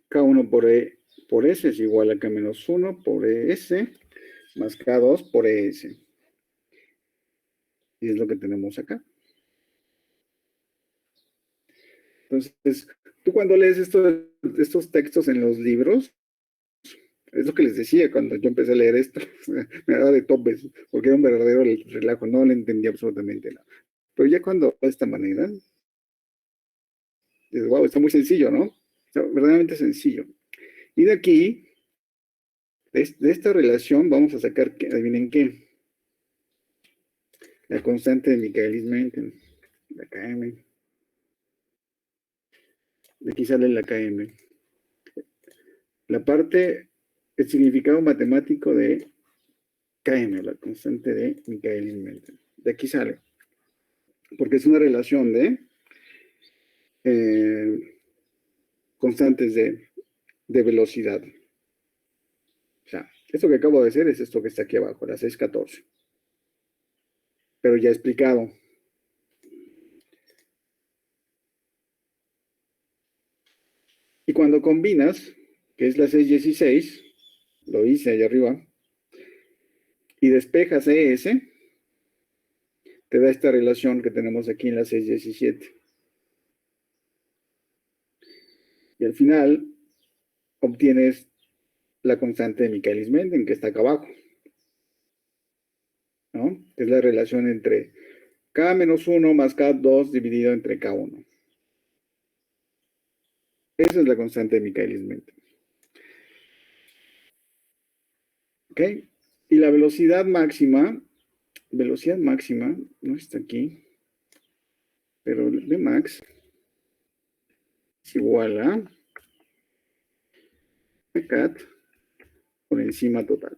K1 por S es igual a K-1 por ES más K2 por ES. Y es lo que tenemos acá. Entonces, tú cuando lees estos textos en los libros, es lo que les decía cuando yo empecé a leer esto, me daba de topes, porque era un verdadero relajo, no le entendía absolutamente nada. Pero ya cuando de esta manera, Dices, wow, está muy sencillo, ¿no? Está verdaderamente sencillo. Y de aquí, de esta relación, vamos a sacar, adivinen qué, la constante de Michaelis-Menten, la Km. De aquí sale la Km. La parte, el significado matemático de Km, la constante de Michaelis-Menten. De aquí sale. Porque es una relación de constantes de velocidad. O sea, esto que acabo de hacer es esto que está aquí abajo, la 614. Pero ya explicado. Y cuando combinas, que es la 616, lo hice allá arriba, y despejas ES, te da esta relación que tenemos aquí en la 617. Y al final obtienes la constante de Michaelis-Menten, que está acá abajo, ¿no? Es la relación entre K-1 más K2 dividido entre K1. Esa es la constante de Michaelis-Menten. ¿Ok? Y la velocidad máxima no está aquí, pero Vmax es igual a cat por encima total.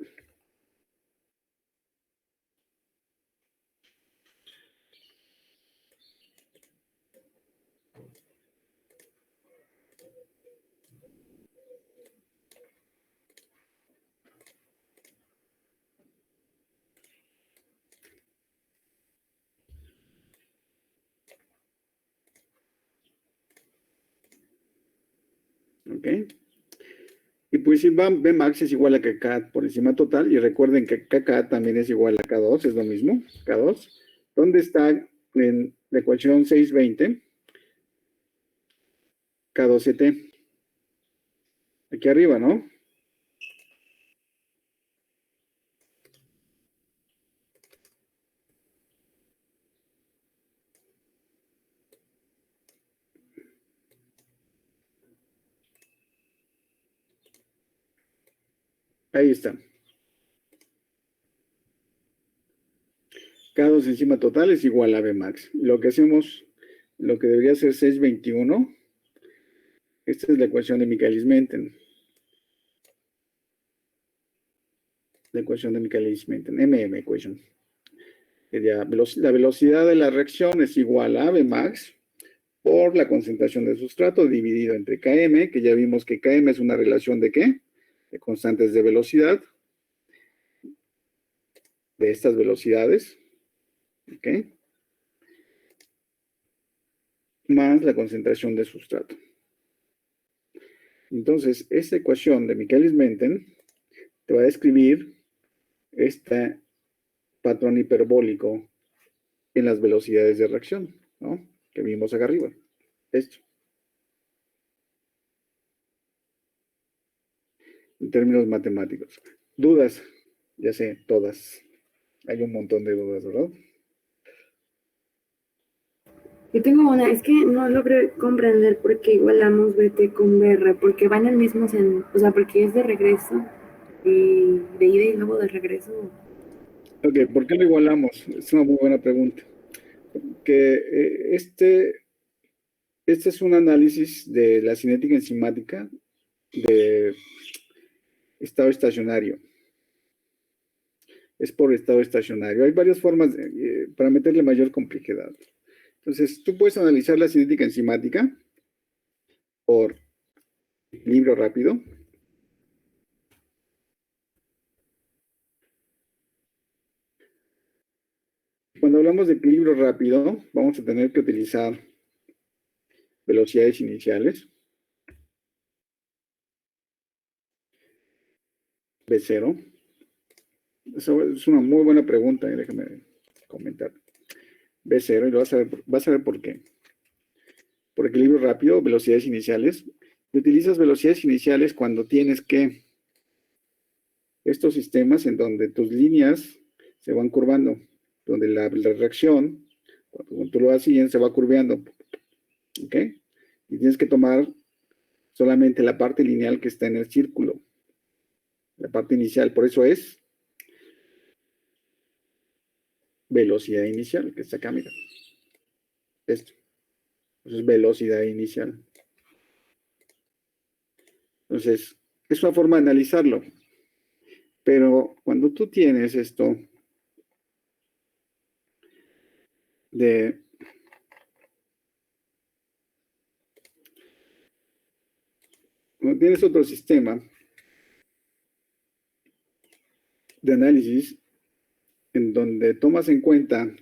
¿Ok? Y pues si Vmax es igual a Kcat por encima total, y recuerden que Kcat también es igual a K2, es lo mismo, K2. ¿Dónde está en la ecuación 620? K2T. Aquí arriba, ¿no? Ahí está. K2 encima total es igual a Vmax. Lo que hacemos, lo que debería ser 621, esta es la ecuación de Michaelis-Menten. La ecuación de Michaelis-Menten, equation. La velocidad de la reacción es igual a Vmax por la concentración del sustrato dividido entre Km, que ya vimos que Km es una relación de ¿qué? De constantes de velocidad, de estas velocidades, ¿ok? Más la concentración de sustrato. Entonces, esta ecuación de Michaelis-Menten te va a describir este patrón hiperbólico en las velocidades de reacción, ¿no? Que vimos acá arriba. Esto. En términos matemáticos. ¿Dudas? Ya sé, todas. Hay un montón de dudas, ¿verdad? Yo tengo una, es que no logré comprender por qué igualamos BT con BR, porque van en el mismo sentido, o sea, porque es de regreso, y de ida y luego de regreso. Ok, ¿por qué lo igualamos? Es una muy buena pregunta. Que este es un análisis de la cinética enzimática de estado estacionario. Es por estado estacionario. Hay varias formas para meterle mayor complejidad. Entonces, tú puedes analizar la cinética enzimática por equilibrio rápido. Cuando hablamos de equilibrio rápido, vamos a tener que utilizar velocidades iniciales. B0. Eso es una muy buena pregunta, déjame comentar. B0, y vas a ver por qué. Por equilibrio rápido, velocidades iniciales. Y utilizas velocidades iniciales cuando tienes que estos sistemas en donde tus líneas se van curvando, donde la reacción, cuando tú lo haces, se va curveando. ¿Ok? Y tienes que tomar solamente la parte lineal que está en el círculo, la parte inicial. Por eso es velocidad inicial, que está acá, mira. Esto. Eso es velocidad inicial. Entonces, es una forma de analizarlo. Pero cuando tú tienes esto de cuando tienes otro sistema de análisis en donde tomas en cuenta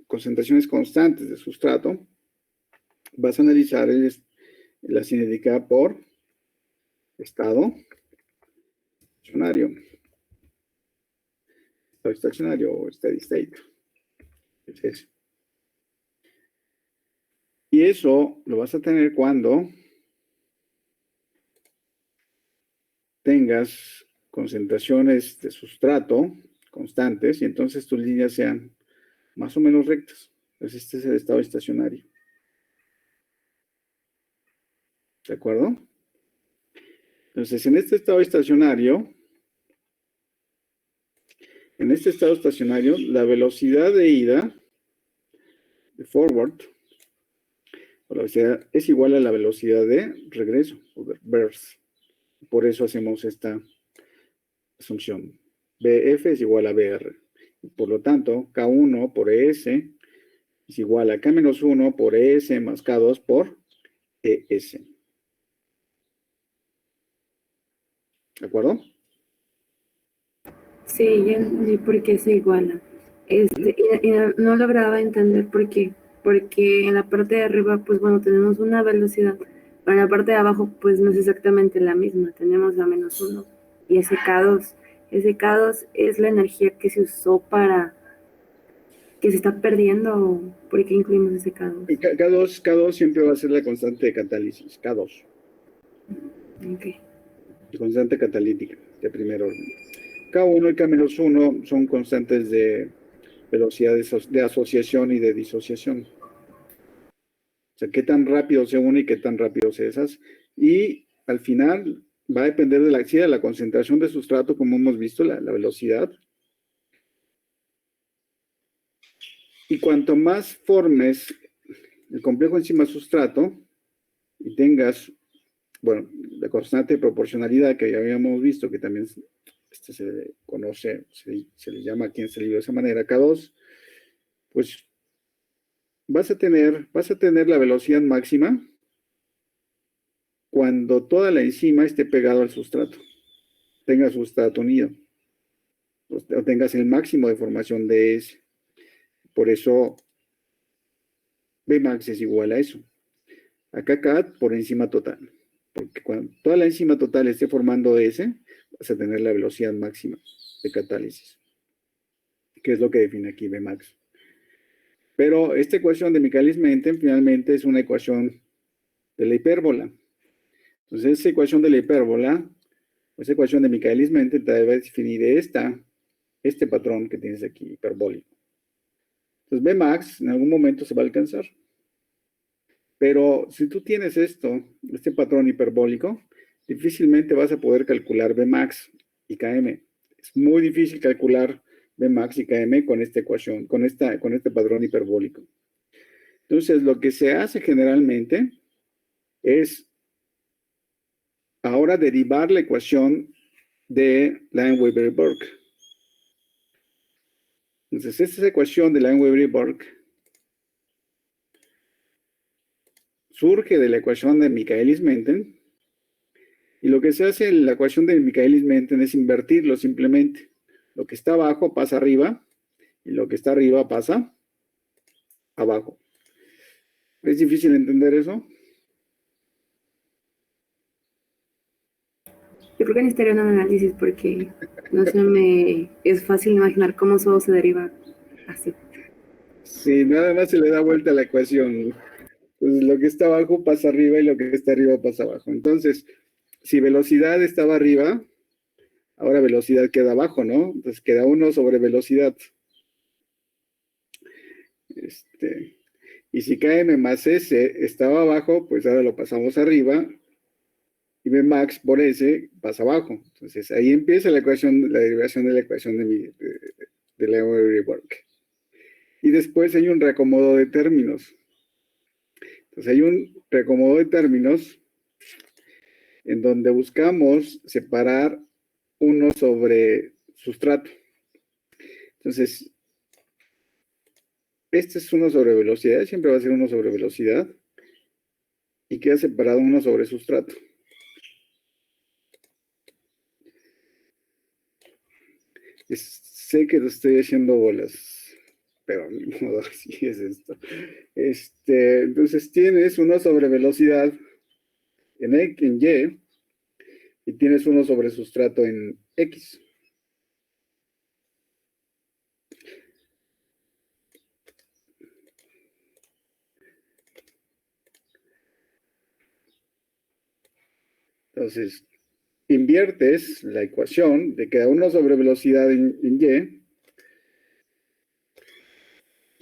concentraciones constantes de sustrato, vas a analizar la cinética por estado estacionario. Estado estacionario o steady state. Es eso. Y eso lo vas a tener cuando tengas concentraciones de sustrato constantes y entonces tus líneas sean más o menos rectas. Entonces este es el estado estacionario. ¿De acuerdo? Entonces en este estado estacionario, la velocidad de ida, de forward, o la velocidad es igual a la velocidad de regreso, o de reverse. Por eso hacemos esta asunción. BF es igual a BR. Por lo tanto, K1 por ES es igual a K-1 por ES más K2 por ES. ¿De acuerdo? Sí, ya entendí por qué se iguala. Y no lograba entender por qué. Porque en la parte de arriba, pues bueno, tenemos una velocidad. Pero en la parte de abajo, pues no es exactamente la misma. Tenemos la -1 y ese K2. Ese K2 es la energía que se usó para que se está perdiendo. ¿Por qué incluimos ese K2? Y K2 siempre va a ser la constante de catálisis. K2. Ok. La constante catalítica de primer orden. K1 y K-1 son constantes de velocidad de asociación y de disociación. O sea, qué tan rápido se une y qué tan rápido se deshace. Y al final va a depender de la concentración de sustrato, como hemos visto, la velocidad. Y cuanto más formes el complejo enzima-sustrato y tengas, bueno, la constante de proporcionalidad que ya habíamos visto, que también se le conoce, se le llama aquí en este libro de esa manera, K2, pues vas a tener la velocidad máxima cuando toda la enzima esté pegada al sustrato, tenga sustrato unido, o tengas el máximo de formación de ese. Por eso Bmax es igual a eso. Acá K por enzima total. Porque cuando toda la enzima total esté formando S, vas a tener la velocidad máxima de catálisis, que es lo que define aquí Bmax. Pero esta ecuación de Michaelis-Menten finalmente es una ecuación de la hipérbola. Entonces, esa ecuación de la hipérbola, esa ecuación de Michaelis-Menten te debe definir este patrón que tienes aquí, hiperbólico. Entonces, Bmax en algún momento se va a alcanzar. Pero si tú tienes este patrón hiperbólico, difícilmente vas a poder calcular Bmax y Km. Es muy difícil calcular Bmax y Km con esta ecuación, con este patrón hiperbólico. Entonces, lo que se hace generalmente es ahora derivar la ecuación de Lineweaver-Burke. Entonces, esta ecuación de Lineweaver-Burke surge de la ecuación de Michaelis-Menten, y lo que se hace en la ecuación de Michaelis-Menten es invertirlo simplemente. Lo que está abajo pasa arriba, y lo que está arriba pasa abajo. ¿Es difícil entender eso? Yo creo que necesitaría un análisis porque no se me es fácil imaginar cómo todo se deriva así. Sí, nada más se le da vuelta a la ecuación. Entonces, lo que está abajo pasa arriba y lo que está arriba pasa abajo. Entonces, si velocidad estaba arriba, ahora velocidad queda abajo, ¿no? Entonces queda 1 sobre velocidad. Y si KM más S estaba abajo, pues ahora lo pasamos arriba. Y B max por S pasa abajo. Entonces ahí empieza la ecuación, la derivación de la ecuación de la work. Y después hay un reacomodo de términos. Entonces hay un reacomodo de términos en donde buscamos separar uno sobre sustrato. Entonces, este es uno sobre velocidad, siempre va a ser uno sobre velocidad. Y queda separado uno sobre sustrato. Sé que lo estoy haciendo bolas, pero ni modo, así es esto. Entonces tienes uno sobre velocidad en Y y tienes uno sobre sustrato en X. Entonces, inviertes la ecuación de que uno sobre velocidad en Y,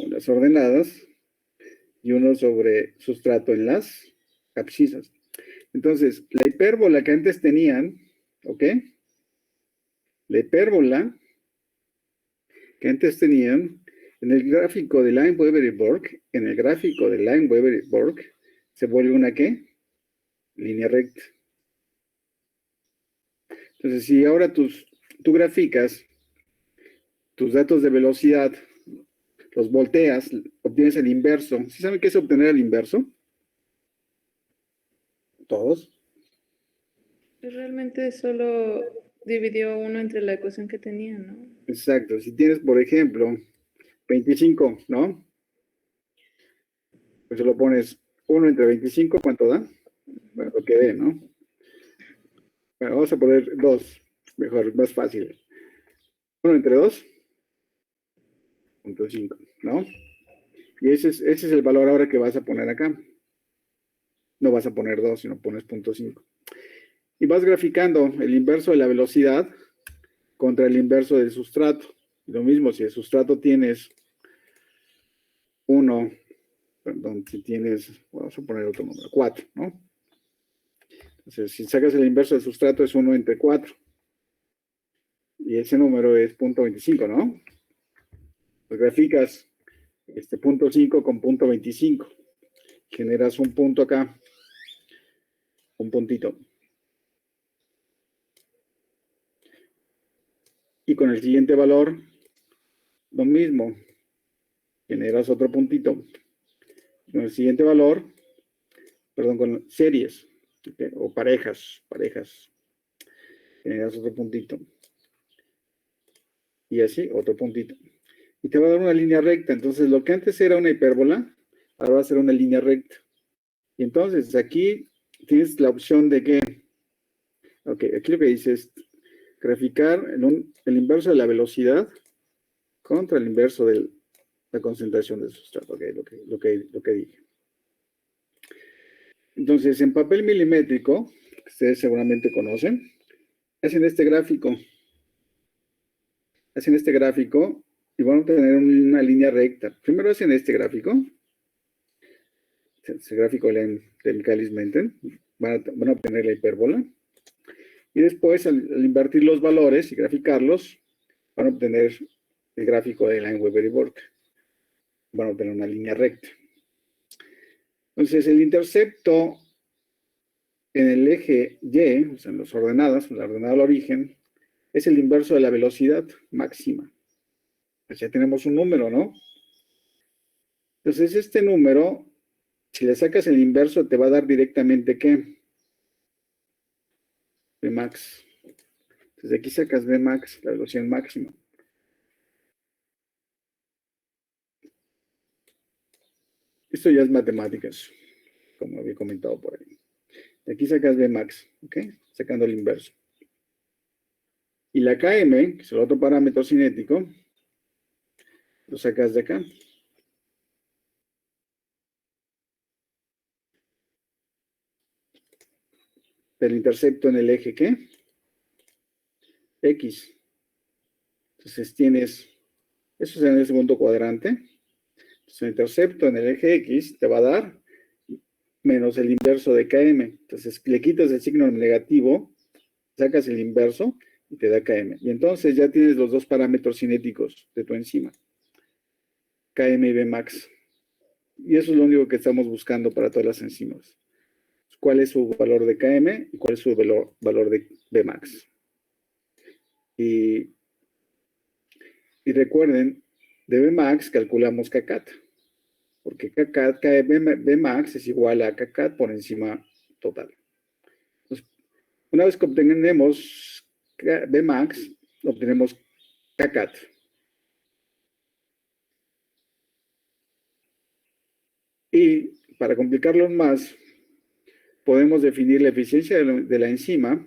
las ordenadas, y uno sobre sustrato en las abscisas. Entonces, la hipérbola que antes tenían, ¿ok? La hipérbola que antes tenían, en el gráfico de Lineweaver y Borg, en el gráfico de Lineweaver y Borg, se vuelve una ¿qué? Línea recta. Entonces, si ahora tú graficas tus datos de velocidad, los volteas, obtienes el inverso. ¿Sí saben qué es obtener el inverso? ¿Todos? Pues realmente solo dividió uno entre la ecuación que tenía, ¿no? Exacto. Si tienes, por ejemplo, 25, ¿no? Pues lo pones 1 entre 25, ¿cuánto da? Bueno, lo que dé, ¿no? Bueno, vamos a poner 2, mejor, más fácil. 1 entre 2, 0.5, ¿no? Y ese es el valor ahora que vas a poner acá. No vas a poner 2, sino pones 0.5. Y vas graficando el inverso de la velocidad contra el inverso del sustrato. Lo mismo, si el sustrato tienes 1, perdón, si tienes, vamos a poner otro número, 4, ¿no? Entonces, si sacas el inverso del sustrato es 1 entre 4. Y ese número es 0.25, ¿no? Pues graficas 0.5 con 0.25. Generas un punto acá. Un puntito. Y con el siguiente valor, lo mismo. Generas otro puntito. Con el siguiente valor, perdón, con series, ¿okay? O parejas. Generas otro puntito. Y así, otro puntito. Y te va a dar una línea recta. Entonces, lo que antes era una hipérbola, ahora va a ser una línea recta. Y entonces, aquí tienes la opción de que, ok, aquí lo que dice es graficar el inverso de la velocidad contra el inverso de la concentración del sustrato, ok, lo que dije. Entonces, en papel milimétrico, que ustedes seguramente conocen, hacen este gráfico y van a tener una línea recta. Primero hacen este gráfico, ese gráfico de Michaelis-Menten, van a obtener la hipérbola, y después al invertir los valores y graficarlos, van a obtener el gráfico de Lineweaver y Borg. Van a obtener una línea recta. Entonces, el intercepto en el eje Y, o sea, en las ordenadas, en la ordenada al origen, es el inverso de la velocidad máxima. Pues ya tenemos un número, ¿no? Entonces, este número, si le sacas el inverso, te va a dar directamente ¿qué? Vmax. Entonces, aquí sacas Vmax, la velocidad máxima. Esto ya es matemáticas, como había comentado por ahí. Aquí sacas Vmax, ¿ok? Sacando el inverso. Y la Km, que es el otro parámetro cinético, lo sacas de acá. Del intercepto en el eje, ¿qué? X. Entonces tienes, eso es en el segundo cuadrante. el intercepto en el eje X te va a dar menos el inverso de Km. Entonces le quitas el signo negativo, sacas el inverso y te da Km. Y entonces ya tienes los dos parámetros cinéticos de tu enzima, Km y Vmax. Y eso es lo único que estamos buscando para todas las enzimas. ¿Cuál es su valor de Km y cuál es su valor de Vmax? Y recuerden, de Vmax calculamos Kcat, porque Vmax es igual a Kcat por encima total. Entonces, una vez que obtenemos Vmax, obtenemos Kcat. Y para complicarlo más, podemos definir la eficiencia de la enzima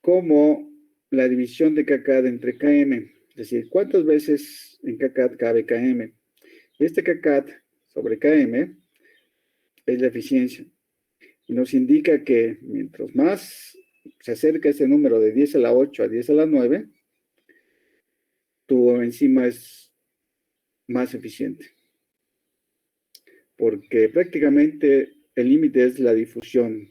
como la división de Kcat entre Km. Es decir, ¿cuántas veces en Kcat cabe Km? Este Kcat sobre Km es la eficiencia. Y nos indica que mientras más se acerca ese número de 10 a la 8 a 10 a la 9, tu enzima es más eficiente. Porque prácticamente el límite es la difusión,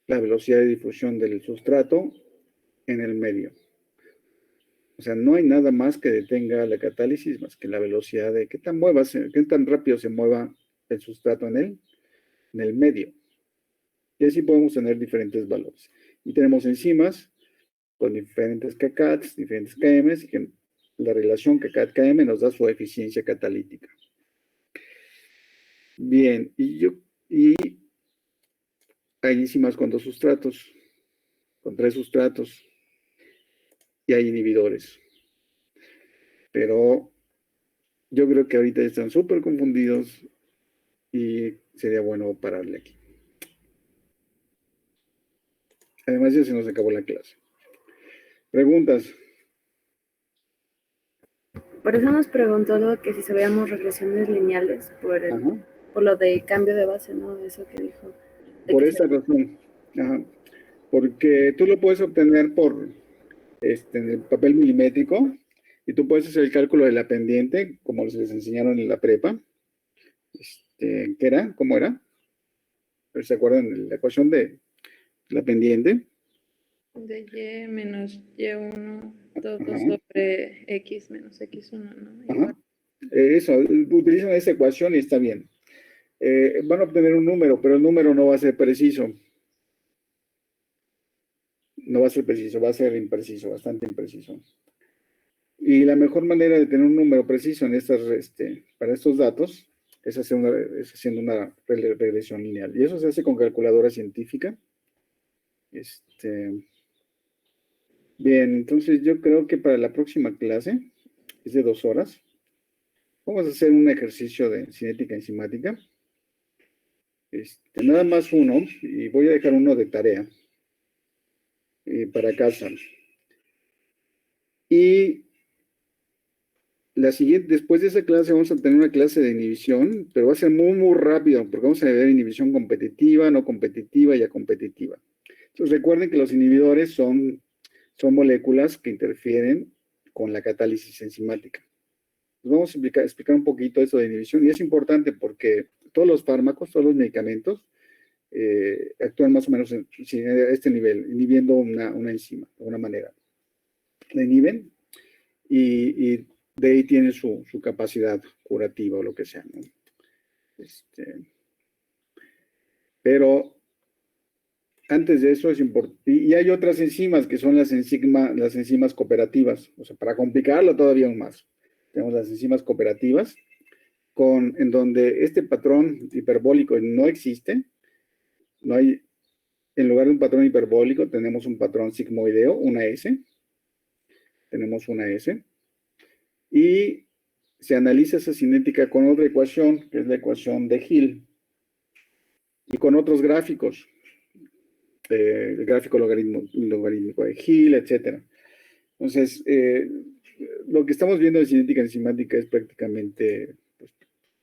la velocidad de difusión del sustrato en el medio. O sea, no hay nada más que detenga la catálisis más que la velocidad de qué tan rápido se mueva el sustrato en el medio. Y así podemos tener diferentes valores. Y tenemos enzimas con diferentes Kcats, diferentes Kms, y que la relación Kcat-Km nos da su eficiencia catalítica. Bien, y hay enzimas con 2 sustratos, con 3 sustratos, y hay inhibidores. Pero yo creo que ahorita están súper confundidos y sería bueno pararle aquí. Además ya se nos acabó la clase. ¿Preguntas? Por eso nos preguntó lo que si sabíamos regresiones lineales por lo de cambio de base, ¿no? De eso que dijo. Por esa razón. Ajá. Porque tú lo puedes obtener por en el papel milimétrico y tú puedes hacer el cálculo de la pendiente, como les enseñaron en la prepa. ¿Qué era? ¿Cómo era? ¿Se acuerdan? La ecuación de la pendiente. De Y menos Y1, todo sobre X menos X1, ¿no? Ajá. Eso, utilizan esa ecuación y está bien. Van a obtener un número, pero el número no va a ser preciso. No va a ser preciso, va a ser impreciso, bastante impreciso. Y la mejor manera de tener un número preciso en para estos datos es haciendo una regresión lineal. Y eso se hace con calculadora científica. Bien, entonces yo creo que para la próxima clase, es de 2 horas, vamos a hacer un ejercicio de cinética enzimática. Nada más uno, y voy a dejar uno de tarea para casa. Y la siguiente, después de esa clase vamos a tener una clase de inhibición, pero va a ser muy, muy rápido, porque vamos a ver inhibición competitiva, no competitiva y acompetitiva. Entonces recuerden que los inhibidores son moléculas que interfieren con la catálisis enzimática. Pues vamos a explicar un poquito eso de inhibición, y es importante porque todos los fármacos, todos los medicamentos, actúan más o menos a este nivel, inhibiendo una enzima, de alguna manera. La inhiben y de ahí tiene su capacidad curativa o lo que sea, ¿no? Pero antes de eso es importante, y hay otras enzimas que son las enzimas cooperativas, o sea, para complicarlo todavía aún más. Tenemos las enzimas cooperativas, en donde este patrón hiperbólico no existe, no hay, en lugar de un patrón hiperbólico tenemos un patrón sigmoideo, una S, tenemos una S, y se analiza esa cinética con otra ecuación, que es la ecuación de Hill, y con otros gráficos, el gráfico logarítmico de Hill, etc. Entonces, lo que estamos viendo de cinética enzimática es prácticamente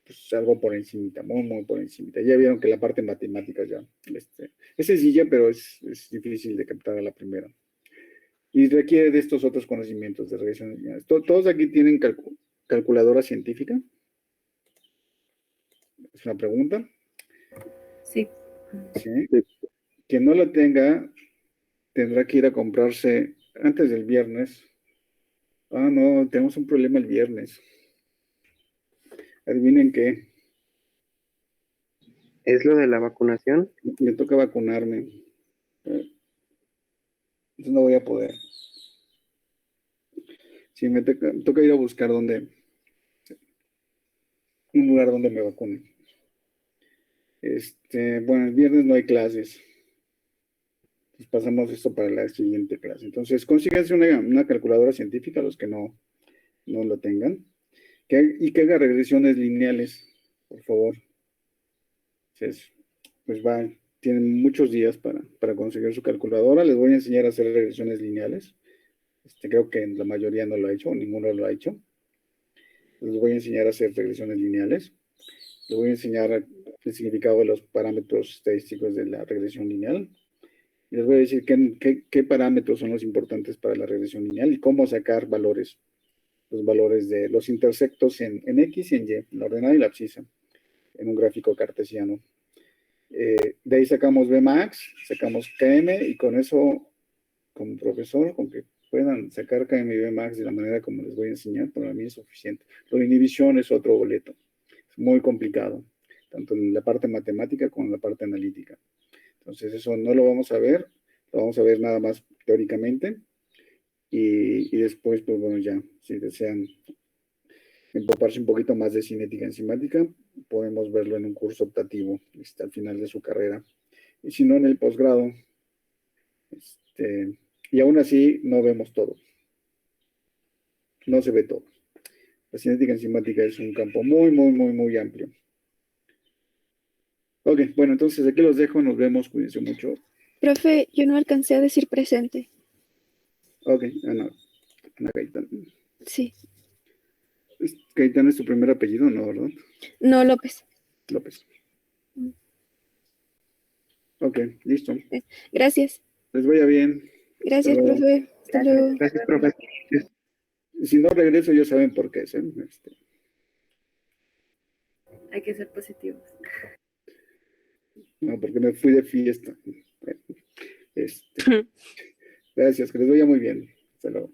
pues algo por encimita, muy, muy por encimita. Ya vieron que la parte matemática ya es sencilla, pero es difícil de captar a la primera. Y requiere de estos otros conocimientos de regresiones lineales. ¿Todos aquí tienen calculadora científica? Es una pregunta. Sí. ¿Sí? Quien no la tenga, tendrá que ir a comprarse antes del viernes. Ah, no, tenemos un problema el viernes. Adivinen qué, ¿Es lo de la vacunación? me toca vacunarme. Entonces no voy a poder. Sí, me toca ir a buscar un lugar donde me vacunen. Bueno, el viernes no hay clases. Entonces pasamos esto para la siguiente clase. Entonces, consíganse una calculadora científica, los que no lo tengan. Y que haga regresiones lineales, por favor. Entonces, pues tienen muchos días para conseguir su calculadora. Les voy a enseñar a hacer regresiones lineales. Creo que la mayoría no lo ha hecho, o ninguno lo ha hecho. Les voy a enseñar a hacer regresiones lineales. Les voy a enseñar el significado de los parámetros estadísticos de la regresión lineal. Y les voy a decir qué parámetros son los importantes para la regresión lineal y cómo sacar valores, los valores de los intersectos en X y en Y, en la ordenada y la abscisa, en un gráfico cartesiano. De ahí sacamos Bmax, sacamos Km, y con eso, como profesor, con que puedan sacar Km y Bmax de la manera como les voy a enseñar, para mí es suficiente. Lo de inhibición es otro boleto. Es muy complicado, tanto en la parte matemática como en la parte analítica. Entonces eso no lo vamos a ver, lo vamos a ver nada más teóricamente. Y después, pues bueno, ya, si desean empaparse un poquito más de cinética enzimática, podemos verlo en un curso optativo al final de su carrera. Y si no, en el posgrado. Y aún así, no vemos todo. No se ve todo. La cinética enzimática es un campo muy, muy, muy, muy amplio. Ok, bueno, entonces aquí los dejo, nos vemos, cuídense mucho. Profe, yo no alcancé a decir presente. Ok, Ana Gaitán. Sí. Gaitán es tu primer apellido, ¿no, verdad? No, López. López. Ok, listo. Gracias. Les vaya bien. Gracias, Hasta luego. profe. Hasta luego. Gracias, profe. Si no regreso, ya saben por qué. Hay que ser positivos. No, porque me fui de fiesta. Gracias, que les vaya muy bien. Hasta luego.